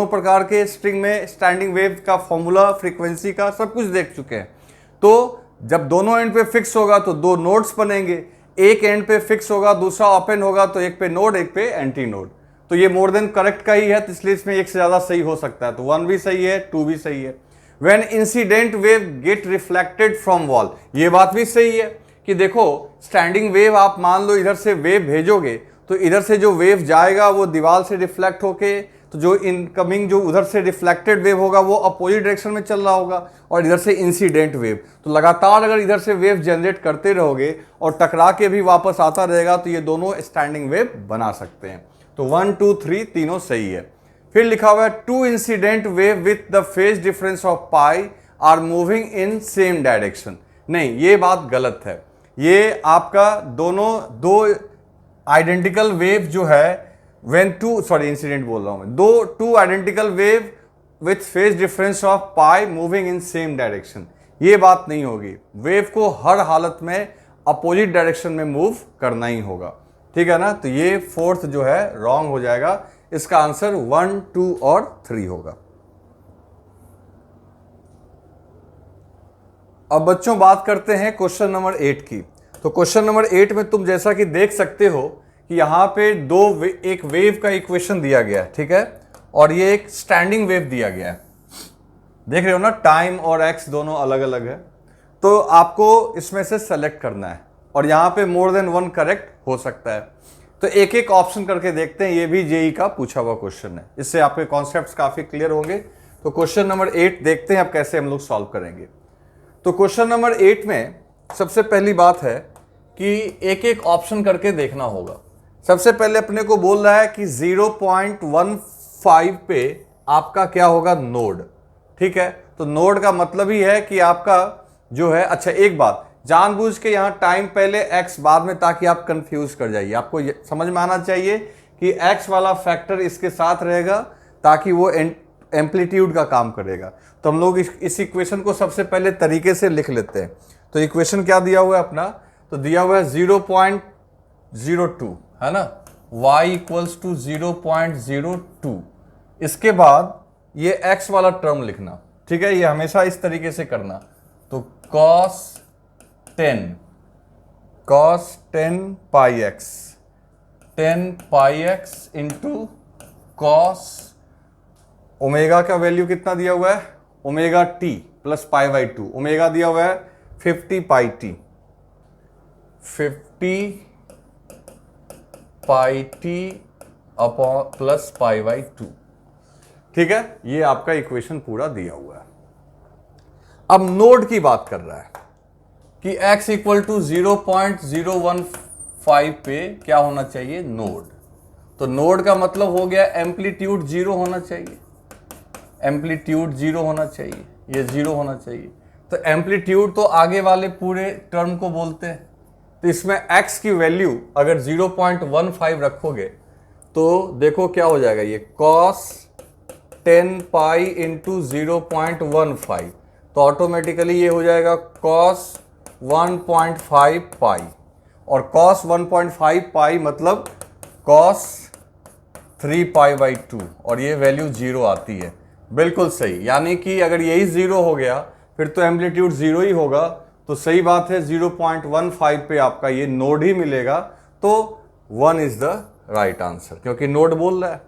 प्रकार के स्ट्रिंग में स्टैंडिंग वेव का फॉर्मूला, फ्रीक्वेंसी का सब कुछ देख चुके हैं। तो जब दोनों एंड पे फिक्स होगा तो दो नोड्स बनेंगे, एक एंड पे फिक्स होगा दूसरा ओपन होगा, तो एक पे नोड एक पे एंटी नोड। तो ये मोर देन करेक्ट का ही है, तो इसलिए इसमें एक से ज्यादा सही हो सकता है, तो 1 भी सही है, 2 भी सही है। When incident wave gate reflected from wall, ये बात भी सही है कि देखो स्टैंडिंग वेव आप मान लो इधर से वेव भेजोगे तो इधर से जो वेव जाएगा वो दीवार से रिफ्लेक्ट होके, तो जो इनकमिंग जो उधर से रिफ्लेक्टेड वेव होगा वो अपोजिट डायरेक्शन में चल रहा होगा, और इधर से इंसिडेंट वेव, तो लगातार अगर इधर से वेव जनरेट करते रहोगे और टकरा के भी वापस आता रहेगा, तो ये दोनों स्टैंडिंग वेव बना सकते हैं। तो 1 2 3 तीनों सही है। फिर लिखा हुआ है 2 incident wave with the phase difference of pi are moving in same direction. नहीं, ये बात गलत है। ये आपका दो आइडेंटिकल वेव जो है इंसिडेंट बोल रहा हूं मैं, two identical wave with phase difference of pi moving in same direction, ये बात नहीं होगी। वेव को हर हालत में अपोजिट डायरेक्शन में मूव करना ही होगा, ठीक है ना। तो ये 4th जो है रॉन्ग हो जाएगा, इसका आंसर 1 2 और 3 होगा। अब बच्चों बात करते हैं क्वेश्चन नंबर 8 की। तो क्वेश्चन नंबर 8 में तुम जैसा कि देख सकते हो कि यहां पे एक वेव का इक्वेशन दिया गया है, ठीक है, और ये एक स्टैंडिंग वेव दिया गया है। देख रहे हो ना, टाइम और एक्स दोनों अलग अलग है। तो आपको इसमें से सेलेक्ट करना है, और यहां पे मोर देन 1 करेक्ट हो सकता है। तो एक एक ऑप्शन करके देखते हैं, ये भी जेई का पूछा हुआ क्वेश्चन है, इससे आपके कॉन्सेप्ट्स काफी क्लियर होंगे। तो क्वेश्चन नंबर 8 देखते हैं अब कैसे हम लोग सॉल्व करेंगे। तो क्वेश्चन नंबर 8 में सबसे पहली बात है कि एक एक ऑप्शन करके देखना होगा। सबसे पहले अपने को बोल रहा है कि 0.15 पे आपका क्या होगा, नोड, ठीक है। तो नोड का मतलब ही है कि आपका जो है, अच्छा एक बात, जानबूझ के यहाँ टाइम पहले x बाद में, ताकि आप कंफ्यूज कर जाइए। आपको समझ में आना चाहिए कि x वाला फैक्टर इसके साथ रहेगा ताकि वो एम्पलीट्यूड का काम करेगा। तो हम लोग इस इक्वेशन को सबसे पहले तरीके से लिख लेते हैं। तो इक्वेशन क्या दिया हुआ है अपना, तो दिया हुआ है 0.02 है ना, y इक्वल्स टू 0.02। इसके बाद ये x वाला टर्म लिखना, ठीक है, ये हमेशा इस तरीके से करना। तो cos 10 pi x into cos, omega का वैल्यू कितना दिया हुआ है, omega t plus pi by 2, omega दिया हुआ है 50 pi t, 50 pi t upon plus pi by 2, ठीक है। ये आपका इक्वेशन पूरा दिया हुआ है। अब नोड की बात कर रहा है कि x इक्वल टू 0.015 पे क्या होना चाहिए, नोड। तो नोड का मतलब हो गया एम्पलीट्यूड 0 होना चाहिए, एम्पलीट्यूड 0 होना चाहिए, ये 0 होना चाहिए। तो एम्पलीट्यूड तो आगे वाले पूरे टर्म को बोलते हैं। तो इसमें x की वैल्यू अगर 0.15 रखोगे तो देखो क्या हो जाएगा, ये cos 10 पाई इंटू 0.15, तो ऑटोमेटिकली ये हो जाएगा cos 1.5 पाई, और cos 1.5 पाई मतलब cos 3 पाई बाई 2, और ये वैल्यू 0 आती है। बिल्कुल सही, यानी कि अगर यही 0 हो गया फिर तो एम्पलीट्यूड 0 ही होगा। तो सही बात है, 0.15 पे आपका ये नोड ही मिलेगा। तो 1 इज द राइट आंसर, क्योंकि नोड बोल रहा है।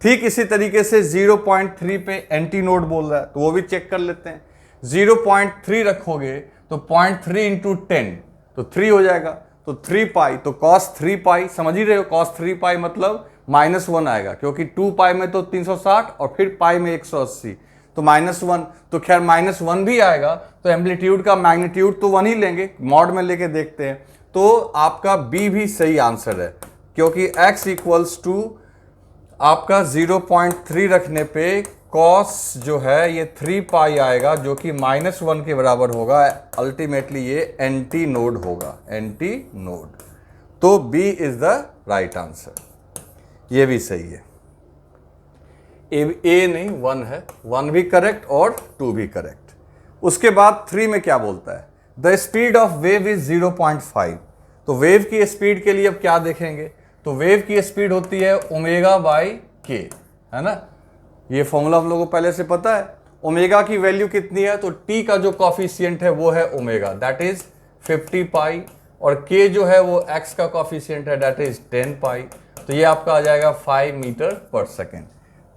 ठीक इसी तरीके से 0.3 पे एंटी नोड बोल रहा है, तो वो भी चेक कर लेते हैं। 0.3 रखोगे तो 0.3 इंटू 10 तो 3 हो जाएगा, तो 3 पाई, तो cos 3 पाई, समझ ही रहे हो, cos 3 पाई मतलब -1 आएगा, क्योंकि 2 पाई में तो 360 और फिर पाई में 180, तो -1, तो खैर -1 भी आएगा। तो एम्पलीट्यूड का मैग्नीट्यूड तो 1 ही लेंगे, मॉड में लेके देखते हैं। तो आपका बी भी सही आंसर है, क्योंकि x इक्वल्स टू आपका 0.3 रखने पे cos जो है ये 3 पाई आएगा, जो कि -1 के बराबर होगा। अल्टीमेटली ये एंटी नोड होगा, एंटी नोड। तो b is the right answer, ये भी सही है। ए नहीं 1 है, 1 भी करेक्ट और 2 भी करेक्ट। उसके बाद 3 में क्या बोलता है, the speed of wave is 0.5। तो वेव की स्पीड के लिए अब क्या देखेंगे, तो वेव की स्पीड होती है ओमेगा बाई के, है ना। ये फॉर्मूला हम लोगों को पहले से पता है। ओमेगा की वैल्यू कितनी है, तो टी का जो कॉफिशिएंट है वो है ओमेगा, दैट इज 50 पाई, और के जो है वो एक्स का कॉफिशिएंट है, दैट इज 10 पाई। तो ये आपका आ जाएगा 5 मीटर पर सेकेंड।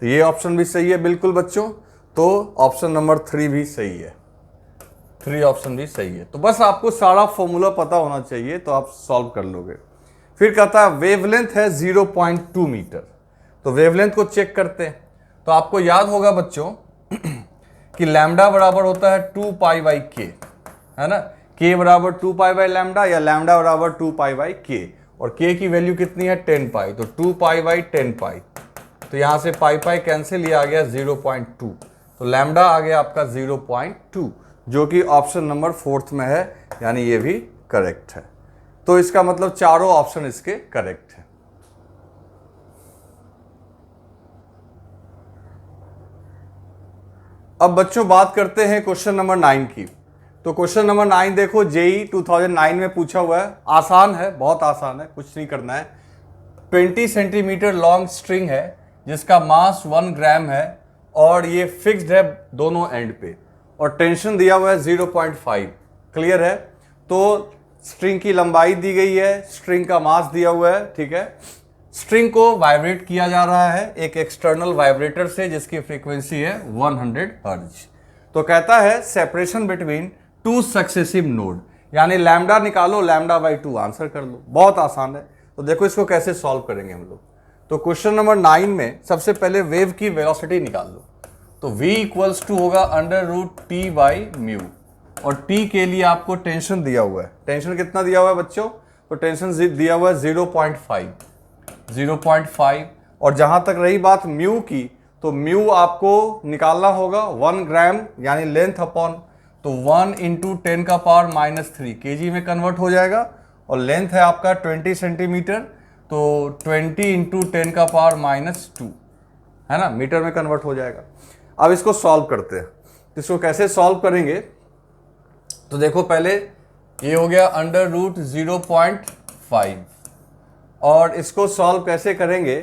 तो ये ऑप्शन भी सही है बिल्कुल बच्चों। तो ऑप्शन नंबर 3 भी सही है, 3 ऑप्शन भी सही है। तो बस आपको सारा फॉर्मूला पता होना चाहिए, तो आप सॉल्व कर लोगे। फिर कहता है वेवलेंथ है 0.2 मीटर। तो वेवलेंथ को चेक करते हैं। तो आपको याद होगा बच्चों कि लैम्डा बराबर होता है 2 पाई बाई के, है ना। के बराबर 2 पाई बाई लैम्डा, या लैम्डा बराबर 2 पाई बाई के, और के की वैल्यू कितनी है 10 पाई, तो 2 पाई बाई 10 पाई। तो यहां से पाई पाई कैंसिल, ये आ गया 0.2, तो लैम्डा आ गया आपका 0.2, जो कि ऑप्शन नंबर 4 में है, यानी ये भी करेक्ट है। तो इसका मतलब चारों ऑप्शन इसके करेक्ट है। अब बच्चों बात करते हैं क्वेश्चन नंबर 9 की। तो क्वेश्चन नंबर 9 देखो, जेई 2009 में पूछा हुआ है। आसान है, बहुत आसान है, कुछ नहीं करना है। 20 सेंटीमीटर लॉन्ग स्ट्रिंग है जिसका मास 1 ग्राम है, और ये फिक्स्ड है दोनों एंड पे, और टेंशन दिया हुआ है 0.5। क्लियर है। तो स्ट्रिंग की लंबाई दी गई है, स्ट्रिंग का मास दिया हुआ है, ठीक है। स्ट्रिंग को वाइब्रेट किया जा रहा है एक एक्सटर्नल वाइब्रेटर से, जिसकी फ्रीक्वेंसी है 100 हर्ट्ज। तो कहता है सेपरेशन बिटवीन 2 सक्सेसिव नोड, यानी लैम्डा निकालो, लैम्डा बाई 2 आंसर कर लो। बहुत आसान है। तो देखो इसको कैसे सॉल्व करेंगे हम लोग। तो क्वेश्चन नंबर 9 में सबसे पहले वेव की वेलोसिटी निकाल लो। तो v इक्वल्स टू होगा √t बाई म्यू, और t के लिए आपको टेंशन दिया हुआ है। टेंशन कितना दिया हुआ है बच्चों, तो टेंशन दिया हुआ है 0.5, और जहां तक रही बात म्यू की, तो म्यू आपको निकालना होगा 1 ग्राम, यानी लेंथ अपॉन तो 1 इंटू 10 का पावर -3 केजी में कन्वर्ट हो जाएगा, और लेंथ है आपका 20 सेंटीमीटर, तो 20 इंटू 10 का पावर -2 है ना, मीटर में कन्वर्ट हो जाएगा। अब इसको सॉल्व करते हैं। तो इसको कैसे सॉल्व करेंगे, तो देखो पहले ये हो गया अंडर रूट 0.5, और इसको सॉल्व कैसे करेंगे,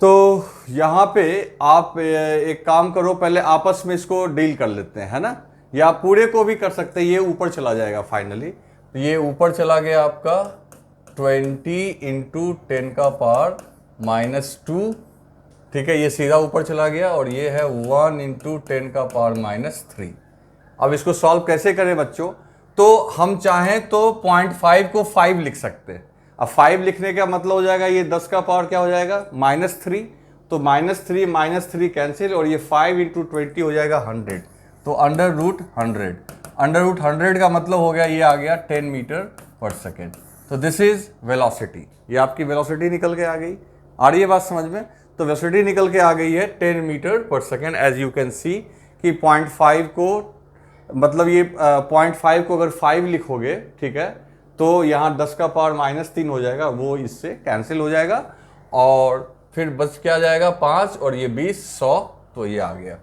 तो यहाँ पे आप एक काम करो, पहले आपस में इसको डील कर लेते हैं, है ना, या आप पूरे को भी कर सकते हैं। ये ऊपर चला जाएगा फाइनली, तो ये ऊपर चला गया आपका 20 इंटू 10 का पावर -2, ठीक है, ये सीधा ऊपर चला गया, और ये है 1 इंटू 10 का पावर -3। अब इसको सॉल्व कैसे करें बच्चों, तो हम चाहें तो 0.5 को 5 लिख सकते हैं। अब 5 लिखने का मतलब हो जाएगा ये 10 का पावर क्या हो जाएगा -3, तो -3 कैंसिल, और ये 5 इंटू 20 हो जाएगा 100, तो अंडर रूट 100 का मतलब हो गया ये आ गया 10 मीटर पर सेकेंड। तो दिस इज वेलोसिटी, ये आपकी वेलोसिटी निकल के आ गई। आ रही है बात समझ में, तो वेलोसिटी निकल के आ गई है 10 metre per second. As you can see कि 0.5 को मतलब ये 0.5 को अगर 5 लिखोगे, ठीक है, तो यहाँ 10 का पावर -3 हो जाएगा, वो इससे कैंसिल हो जाएगा, और फिर बच क्या जाएगा 5, और ये 20 100, तो ये आ गया।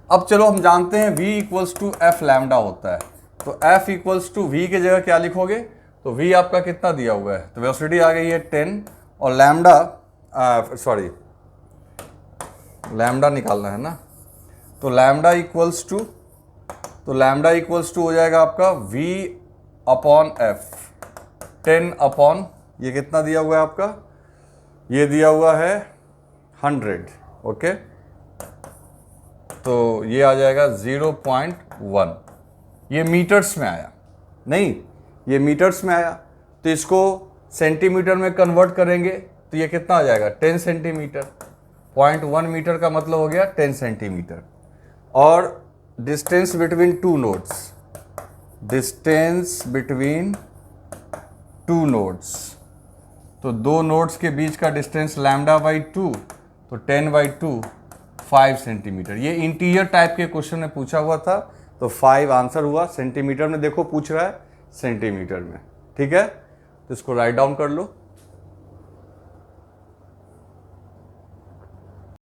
अब चलो हम जानते हैं v equals to f lambda होता है, तो f इक्वल्स टू वी की जगह क्या लिखोगे, तो v आपका कितना दिया हुआ है, तो वेलोसिटी आ गई है 10, और लैम्डा निकालना है ना, तो लैम्डा इक्वल्स टू हो जाएगा आपका v अपॉन एफ 10 अपॉन ये कितना दिया हुआ है आपका, ये दिया हुआ है 100, ओके, तो ये आ जाएगा 0.1। ये मीटर्स में आया, नहीं ये मीटर्स में आया, तो इसको सेंटीमीटर में कन्वर्ट करेंगे तो ये कितना आ जाएगा 10 सेंटीमीटर। 0.1 मीटर का मतलब हो गया 10 सेंटीमीटर। और डिस्टेंस बिटवीन टू नोड्स, तो दो नोड्स के बीच का डिस्टेंस λ/2, तो 10/2 5 सेंटीमीटर। ये इंटीरियर टाइप के क्वेश्चन में पूछा हुआ था, तो 5 आंसर हुआ। सेंटीमीटर में देखो पूछ रहा है, सेंटीमीटर में, ठीक है, तो इसको राइट डाउन कर लो।